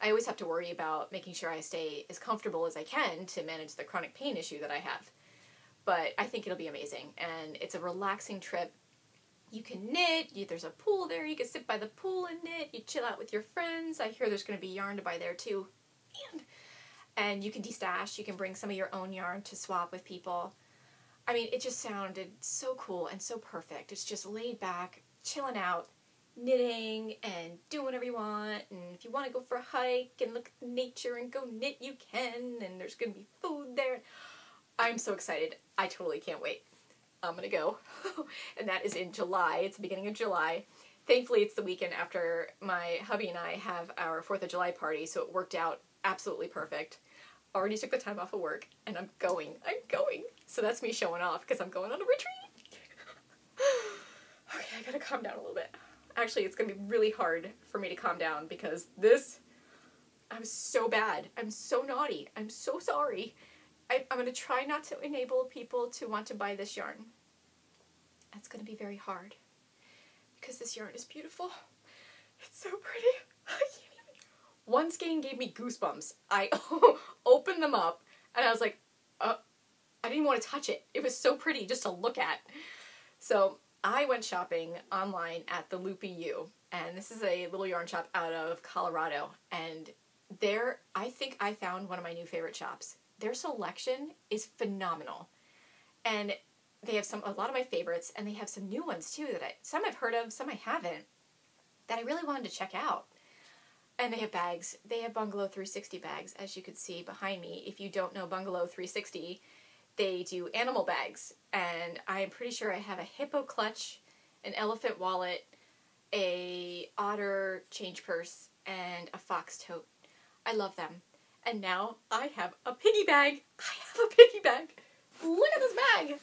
I always have to worry about making sure I stay as comfortable as I can to manage the chronic pain issue that I have. But I think it'll be amazing. And it's a relaxing trip. You can knit. There's a pool there. You can sit by the pool and knit. You chill out with your friends. I hear there's going to be yarn to buy there too. And you can destash. You can bring some of your own yarn to swap with people. I mean, it just sounded so cool and so perfect. It's just laid back, chilling out, knitting, and doing whatever you want. And if you want to go for a hike and look at nature and go knit, you can. And there's going to be food there. I'm so excited. I totally can't wait. I'm going to go. And that is in July. It's the beginning of July. Thankfully, it's the weekend after my hubby and I have our 4th of July party, so it worked out absolutely perfect. Already took the time off of work, and I'm going. So that's me showing off, because I'm going on a retreat. Okay, I gotta calm down a little bit. Actually, it's gonna be really hard for me to calm down, because I'm so bad. I'm so naughty. I'm so sorry. I'm going to try not to enable people to want to buy this yarn. That's going to be very hard. Because this yarn is beautiful. It's so pretty. I can't even. One skein gave me goosebumps. I opened them up and I was like, I didn't even want to touch it. It was so pretty just to look at. So I went shopping online at the Loopy U. And this is a little yarn shop out of Colorado. And there, I think I found one of my new favorite shops. Their selection is phenomenal. And they have a lot of my favorites, and they have some new ones too some I've heard of, some I haven't, that I really wanted to check out. And they have bags. They have Bungalow 360 bags, as you could see behind me. If you don't know Bungalow 360, they do animal bags. And I'm pretty sure I have a hippo clutch, an elephant wallet, a otter change purse, and a fox tote. I love them. And now I have a piggy bag. Look at this bag.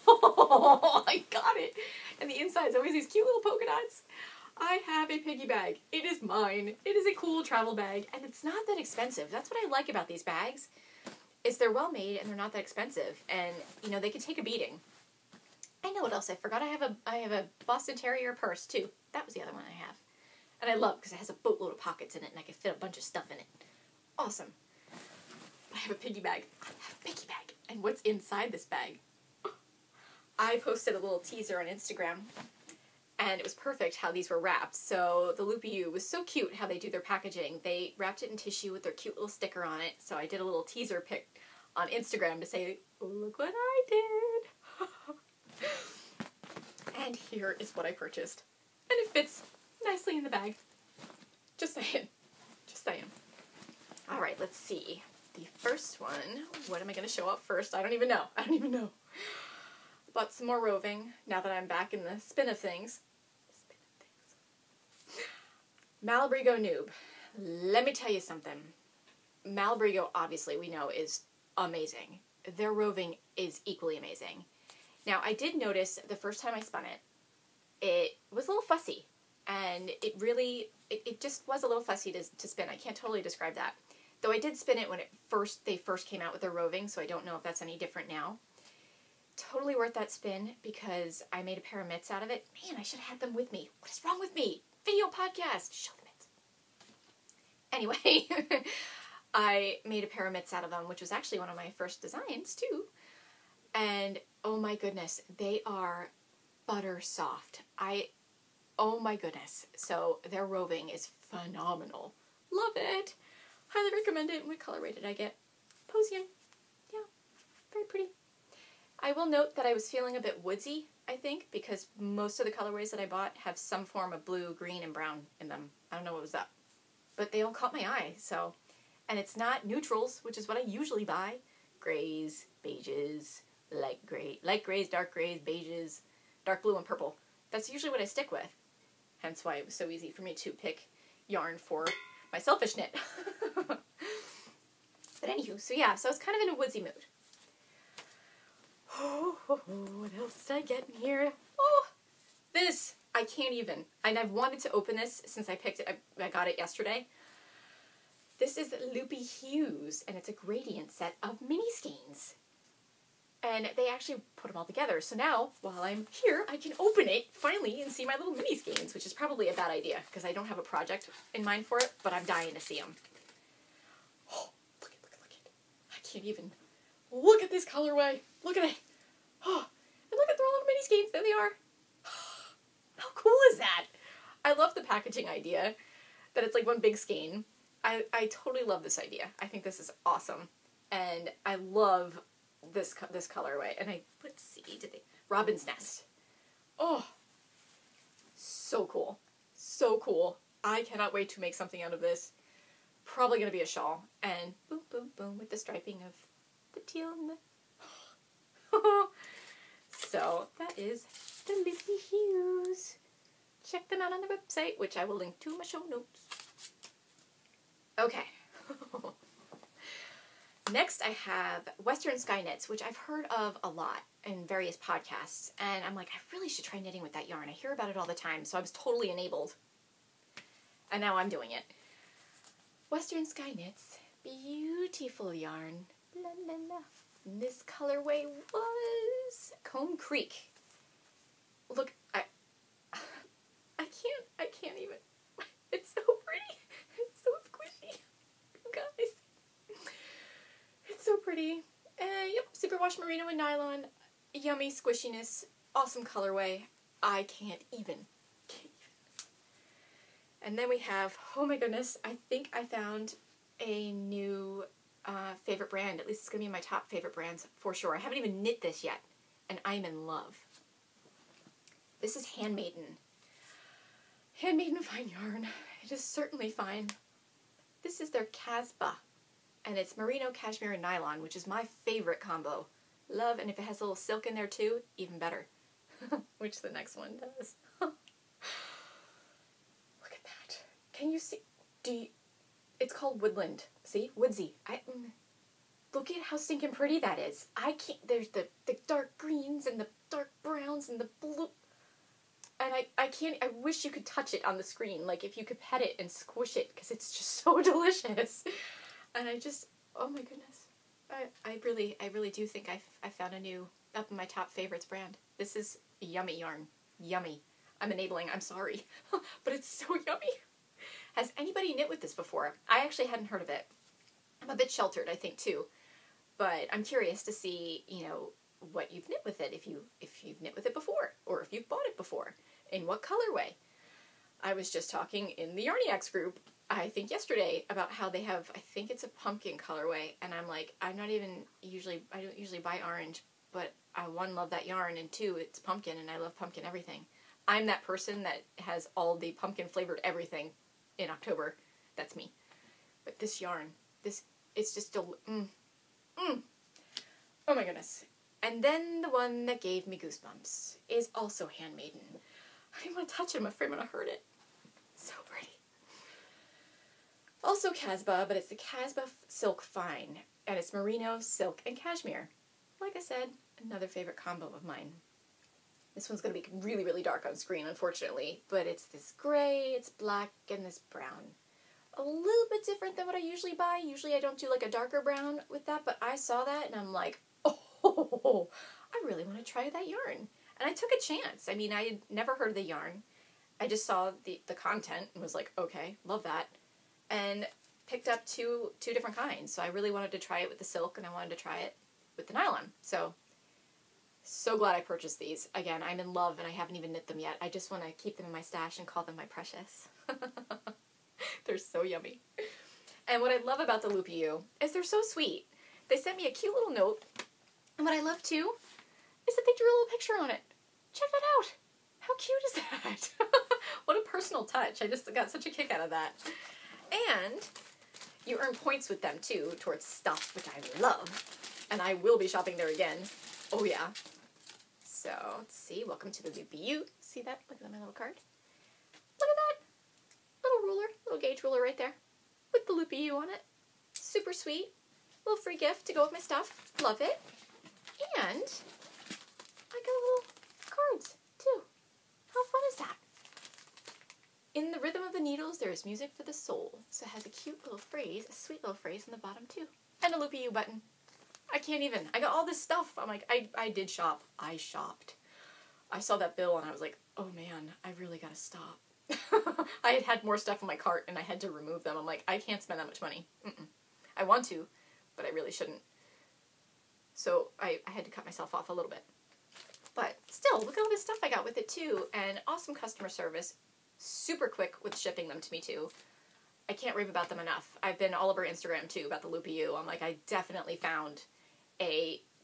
Oh, I got it. And the inside is always these cute little polka dots. I have a piggy bag. It is mine. It is a cool travel bag. And it's not that expensive. That's what I like about these bags. Is they're well made and they're not that expensive. And, you know, they can take a beating. I know what else I forgot. I have a Boston Terrier purse, too. That was the other one I have. And I love because it has a boatload of pockets in it and I can fit a bunch of stuff in it. Awesome. I have a piggy bag. And what's inside this bag? I posted a little teaser on Instagram, and it was perfect how these were wrapped. So the Loopy U was so cute how they do their packaging. They wrapped it in tissue with their cute little sticker on it. So I did a little teaser pic on Instagram to say, oh, look what I did. And here is what I purchased. And it fits nicely in the bag. Just saying. All right, let's see. The first one, what am I going to show up first? I don't even know. Bought some more roving, now that I'm back in the spin of things. Malabrigo Noob. Let me tell you something. Malabrigo, obviously, we know, is amazing. Their roving is equally amazing. Now, I did notice the first time I spun it was a little fussy. And it just was a little fussy to spin. I can't totally describe that. Though I did spin it when they first came out with their roving, so I don't know if that's any different now. Totally worth that spin because I made a pair of mitts out of it. Man, I should have had them with me. What is wrong with me? Video podcast. Show the mitts. Anyway, I made a pair of mitts out of them, which was actually one of my first designs too. And oh my goodness, they are butter soft. Oh my goodness. So their roving is phenomenal. Love it. Highly recommend it. What colorway did I get? Posian. Yeah, very pretty. I will note that I was feeling a bit woodsy, I think, because most of the colorways that I bought have some form of blue, green, and brown in them. I don't know what was up. But they all caught my eye, so. And it's not neutrals, which is what I usually buy. Grays, beiges, light grays, dark grays, beiges, dark blue, and purple. That's usually what I stick with. Hence why it was so easy for me to pick yarn for my selfish knit. But anywho, so yeah, so I was kind of in a woodsy mood. Oh, what else did I get in here? Oh, this. I can't even. And I've wanted to open this since I picked it. I got it yesterday. This is Loopy Hues, and it's a gradient set of mini skeins. And they actually put them all together. So now, while I'm here, I can open it, finally, and see my little mini skeins, which is probably a bad idea, because I don't have a project in mind for it, but I'm dying to see them. Oh, look it. I can't even. Look at this colorway. Look at it. Oh, and look at their little mini skeins. There they are. How cool is that? I love the packaging idea, that it's like one big skein. I totally love this idea. I think this is awesome. And I love this colorway. And let's see, Robin's Nest. Oh, so cool. So cool. I cannot wait to make something out of this. Probably going to be a shawl. And boom, boom, boom, with the striping of the teal and the... So, that is the Loopy Hues. Check them out on the website, which I will link to in my show notes. Okay. Next, I have Western Sky Knits, which I've heard of a lot in various podcasts. And I'm like, I really should try knitting with that yarn. I hear about it all the time, so I was totally enabled. And now I'm doing it. Western Sky Knits. Beautiful yarn. La, la, la. And this colorway was Comb Creek. Look, I can't even. It's so pretty. It's so squishy. You guys. It's so pretty. Yep, superwash merino and nylon. Yummy squishiness. Awesome colorway. I can't even. And then we have, oh my goodness, I think I found a new favorite brand. At least it's going to be my top favorite brands for sure. I haven't even knit this yet, and I'm in love. This is Handmaiden. Handmaiden fine yarn. It is certainly fine. This is their Casbah, and it's merino, cashmere, and nylon, which is my favorite combo. Love, and if it has a little silk in there too, even better. Which the next one does. Look at that. Can you see? It's called Woodland. See? Woodsy. Look at how stinking pretty that is. I can't, there's the dark greens and the dark browns and the blue. And I wish you could touch it on the screen. Like if you could pet it and squish it, because it's just so delicious. And oh my goodness. I really do think I found a new, up in my top favorites brand. This is yummy yarn. Yummy. I'm enabling, I'm sorry. But it's so yummy. Has anybody knit with this before? I actually hadn't heard of it. I'm a bit sheltered, I think, too. But I'm curious to see, what you've knit with it, if you've knit with it before, or if you've bought it before, in what colorway. I was just talking in the Yarniacs group, I think yesterday, about how they have, I think it's a pumpkin colorway, and I'm like, I don't usually buy orange, but I, one, love that yarn, and two, it's pumpkin, and I love pumpkin everything. I'm that person that has all the pumpkin flavored everything in October. That's me. But this yarn, it's just oh my goodness. And then the one that gave me goosebumps is also Handmaiden. I don't want to touch it. I'm afraid I'm going to hurt it. So pretty. Also Casbah, but it's the Casbah Silk Fine. And it's merino, silk, and cashmere. Like I said, another favorite combo of mine. This one's going to be really, really dark on screen, unfortunately. But it's this gray, it's black, and this brown. A little bit different than what I usually buy. Usually I don't do like a darker brown with that, but I saw that and I'm like, oh, I really want to try that yarn. And I took a chance. I mean, I had never heard of the yarn. I just saw the content and was like, okay, love that. And picked up two different kinds. So I really wanted to try it with the silk and I wanted to try it with the nylon. So glad I purchased these. Again, I'm in love and I haven't even knit them yet. I just want to keep them in my stash and call them my precious. They're so yummy. And what I love about the Loopy U is they're so sweet. They sent me a cute little note. And what I love too is that they drew a little picture on it. Check that out. How cute is that? What a personal touch. I just got such a kick out of that. And you earn points with them too towards stuff, which I love. And I will be shopping there again. Oh yeah. So, let's see. Welcome to the Loopy U. See that? Look at my little card. Look at that. Little ruler, little gauge ruler right there. With the Loopy U on it. Super sweet. Little free gift to go with my stuff. Love it. And I got little cards too. How fun is that? In the rhythm of the needles, there is music for the soul. So it has a cute little phrase, a sweet little phrase on the bottom too. And a Loopy U button. I can't even. I got all this stuff. I'm like, I did shop. I shopped. I saw that bill and I was like, oh man, I really gotta stop. I had more stuff in my cart and I had to remove them. I'm like, I can't spend that much money. I want to, but I really shouldn't. So I had to cut myself off a little bit. But still, look at all this stuff I got with it too. And awesome customer service. Super quick with shipping them to me too. I can't rave about them enough. I've been all over Instagram too about the Loopy U. I'm like, I definitely found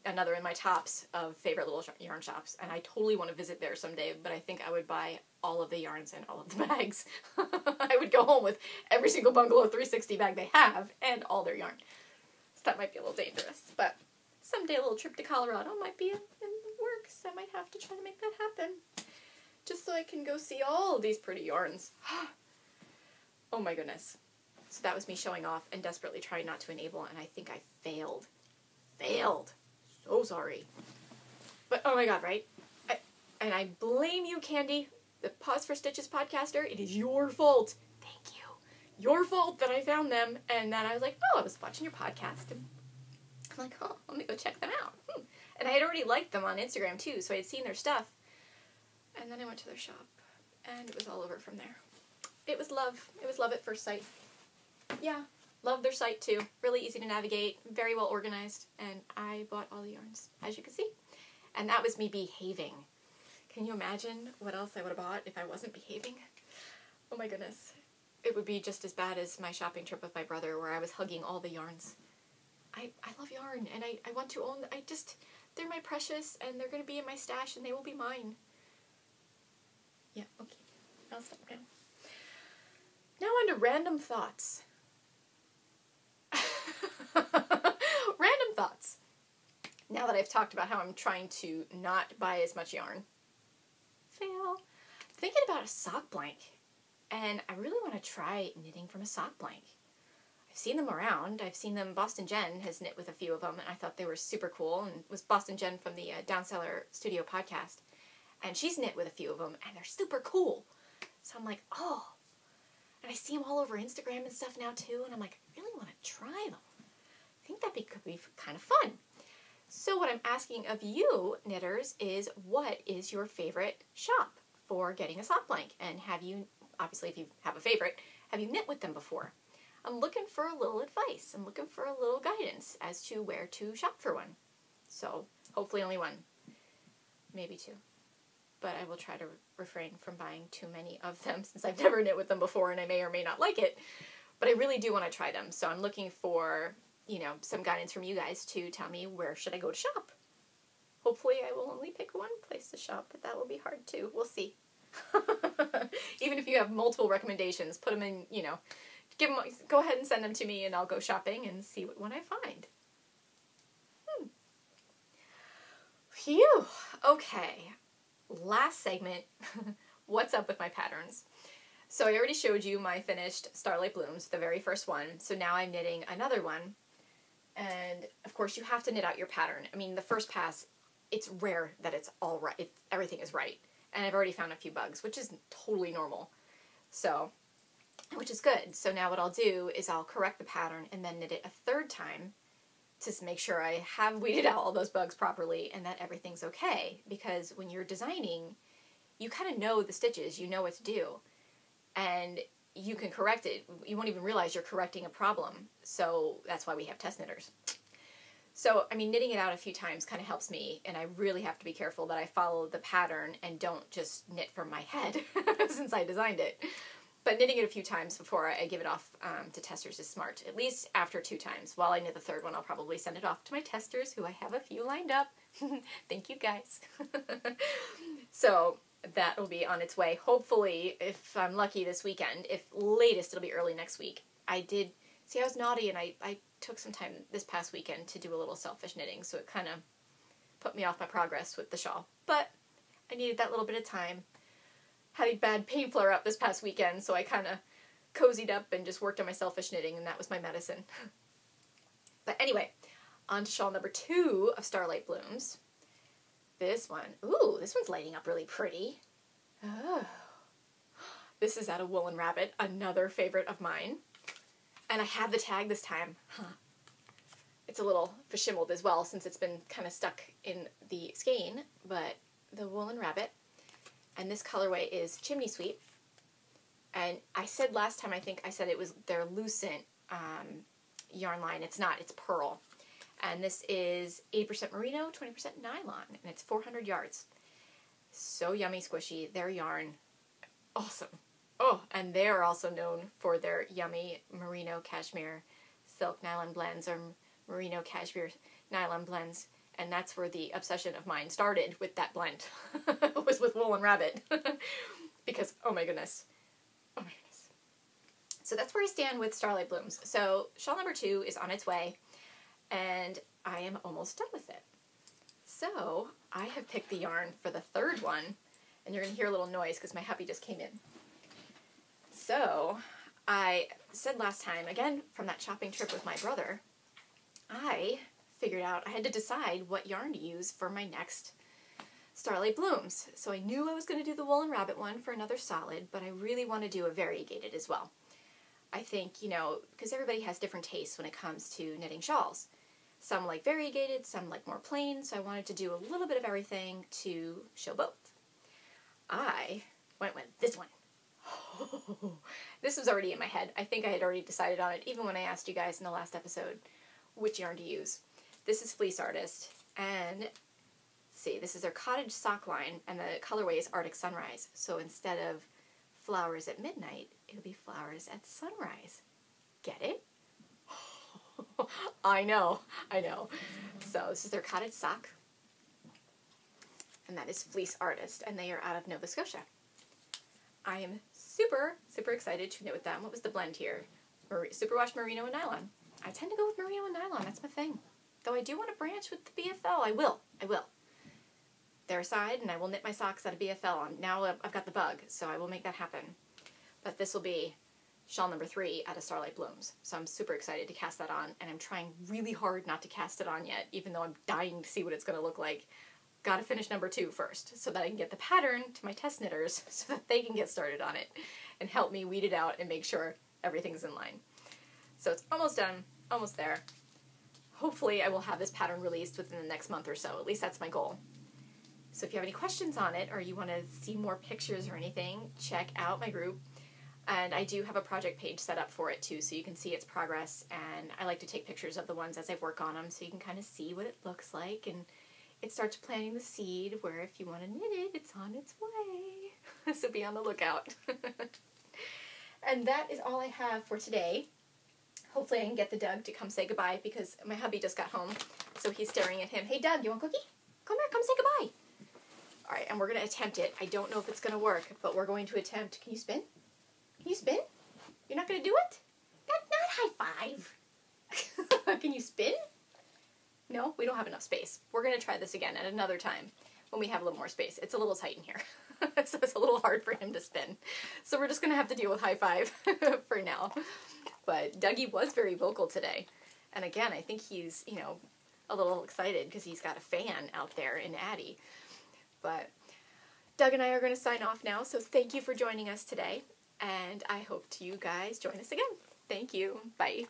another in my tops of favorite little yarn shops, and I totally want to visit there someday, but I think I would buy all of the yarns and all of the bags. I would go home with every single Bungalow 360 bag they have and all their yarn. So that might be a little dangerous, but someday a little trip to Colorado might be in the works. I might have to try to make that happen, just so I can go see all of these pretty yarns. Oh my goodness. So that was me showing off and desperately trying not to enable, and I think I failed. So sorry. But oh my god, right? And I blame you, Candy, the Pause for Stitches podcaster. It is your fault. Thank you. Your fault that I found them, and that I was like, oh, I was watching your podcast, and I'm like, oh, let me go check them out. And I had already liked them on Instagram too, so I had seen their stuff. And then I went to their shop, and it was all over from there. It was love. It was love at first sight. Yeah. Love their site too. Really easy to navigate, very well organized, and I bought all the yarns, as you can see. And that was me behaving. Can you imagine what else I would have bought if I wasn't behaving? Oh my goodness. It would be just as bad as my shopping trip with my brother where I was hugging all the yarns. I love yarn, and I want to own, they're my precious, and they're going to be in my stash, and they will be mine. Yeah, okay. I'll stop now. Now on to random thoughts. Random thoughts. Now that I've talked about how I'm trying to not buy as much yarn. Fail. Thinking about a sock blank. And I really want to try knitting from a sock blank. I've seen them around. I've seen them. BostonJen has knit with a few of them, and I thought they were super cool. And it was BostonJen from the Down Cellar Studio podcast. And she's knit with a few of them, and they're super cool. So I'm like, oh. And I see them all over Instagram and stuff now too, and I'm like, I really want to try them. I think that could be kind of fun. So what I'm asking of you, knitters, is what is your favorite shop for getting a sock blank? And have you, obviously if you have a favorite, have you knit with them before? I'm looking for a little advice. I'm looking for a little guidance as to where to shop for one. So hopefully only one, maybe two. But I will try to refrain from buying too many of them since I've never knit with them before and I may or may not like it. But I really do want to try them. So I'm looking for, some guidance from you guys to tell me where should I go to shop. Hopefully I will only pick one place to shop, but that will be hard too. We'll see. Even if you have multiple recommendations, put them in, go ahead and send them to me and I'll go shopping and see what one I find. Phew. Okay. Last segment, what's up with my patterns? So I already showed you my finished Starlight Blooms, the very first one. So now I'm knitting another one. And of course you have to knit out your pattern. I mean, the first pass, it's rare that it's all right. Everything is right. And I've already found a few bugs, which is totally normal. So, which is good. So now what I'll do is I'll correct the pattern and then knit it a third time to make sure I have weeded out all those bugs properly and that everything's okay. Because when you're designing, you kind of know the stitches, you know what to do. And you can correct it. You won't even realize you're correcting a problem. So that's why we have test knitters. So, I mean, knitting it out a few times kind of helps me, and I really have to be careful that I follow the pattern and don't just knit from my head since I designed it. But knitting it a few times before I give it off to testers is smart. At least after 2 times. While I knit the 3rd one, I'll probably send it off to my testers, who I have a few lined up. Thank you, guys. So that will be on its way. Hopefully, if I'm lucky this weekend, if latest, it'll be early next week. I was naughty, and I took some time this past weekend to do a little selfish knitting, so it kind of put me off my progress with the shawl. But I needed that little bit of time. Had a bad pain flare up this past weekend, so I kind of cozied up and just worked on my selfish knitting, and that was my medicine. But anyway, on to shawl number 2 of Starlight Blooms. This one. Ooh, this one's lighting up really pretty. Oh. This is out of Woolen Rabbit, another favorite of mine. And I have the tag this time. It's a little verschimmeled as well, since it's been kind of stuck in the skein, but the Woolen Rabbit. And this colorway is Chimney Sweep. And I said last time, I think I said it was their Lucent yarn line. It's not, it's Pearl. And this is 80% merino, 20% nylon, and it's 400 yards. So yummy squishy. Their yarn, awesome. Oh, and they're also known for their yummy merino cashmere silk nylon blends, or merino cashmere nylon blends. And that's where the obsession of mine started with that blend. Was with Woolen Rabbit. Because, oh my goodness. Oh my goodness. So that's where I stand with Starlight Blooms. So shawl number 2 is on its way, and I am almost done with it. So I have picked the yarn for the 3rd one, and you're going to hear a little noise because my hubby just came in. So I said last time, again, from that shopping trip with my brother, I figured out I had to decide what yarn to use for my next Starlight Blooms. So I knew I was going to do the Woolen Rabbit one for another solid, but I really want to do a variegated as well. I think, you know, because everybody has different tastes when it comes to knitting shawls. Some like variegated, some like more plain, so I wanted to do a little bit of everything to show both. I went with this one. This was already in my head. I think I had already decided on it, even when I asked you guys in the last episode which yarn to use. This is Fleece Artist, and let's see, this is their cottage sock line, and the colorway is Arctic Sunrise. So instead of flowers at midnight, it'll be flowers at sunrise. Get it? I know. So this is their cottage sock, and that is Fleece Artist, and they are out of Nova Scotia. I am super, super excited to knit with them. What was the blend here? Superwash Merino and Nylon. I tend to go with Merino and Nylon. That's my thing. Though I do want to branch with the BFL. I will. They're aside, and I will knit my socks out of BFL. Now I've got the bug, so I will make that happen. But this will be shawl number 3 out of Starlight Blooms. So I'm super excited to cast that on, and I'm trying really hard not to cast it on yet, even though I'm dying to see what it's going to look like. Gotta finish number 2 first, so that I can get the pattern to my test knitters, so that they can get started on it, and help me weed it out and make sure everything's in line. So it's almost done, almost there. Hopefully I will have this pattern released within the next month or so. At least that's my goal. So if you have any questions on it, or you want to see more pictures or anything, check out my group. And I do have a project page set up for it too, so you can see its progress. And I like to take pictures of the ones as I work on them, so you can kind of see what it looks like. And it starts planting the seed, where if you want to knit it, it's on its way. So be on the lookout. And that is all I have for today. Hopefully I can get the Doug to come say goodbye, because my hubby just got home, so he's staring at him. Hey Doug, you want a cookie? Come here, come say goodbye. Alright, and we're going to attempt it. I don't know if it's going to work, but we're going to attempt. Can you spin? Can you spin? You're not going to do it? Not high five. Can you spin? No, we don't have enough space. We're going to try this again at another time when we have a little more space. It's a little tight in here, so it's a little hard for him to spin. So we're just going to have to deal with high five for now. But Dougie was very vocal today. And again, I think he's, you know, a little excited because he's got a fan out there in Addy. But Doug and I are going to sign off now, so thank you for joining us today. And I hope you guys join us again. Thank you. Bye.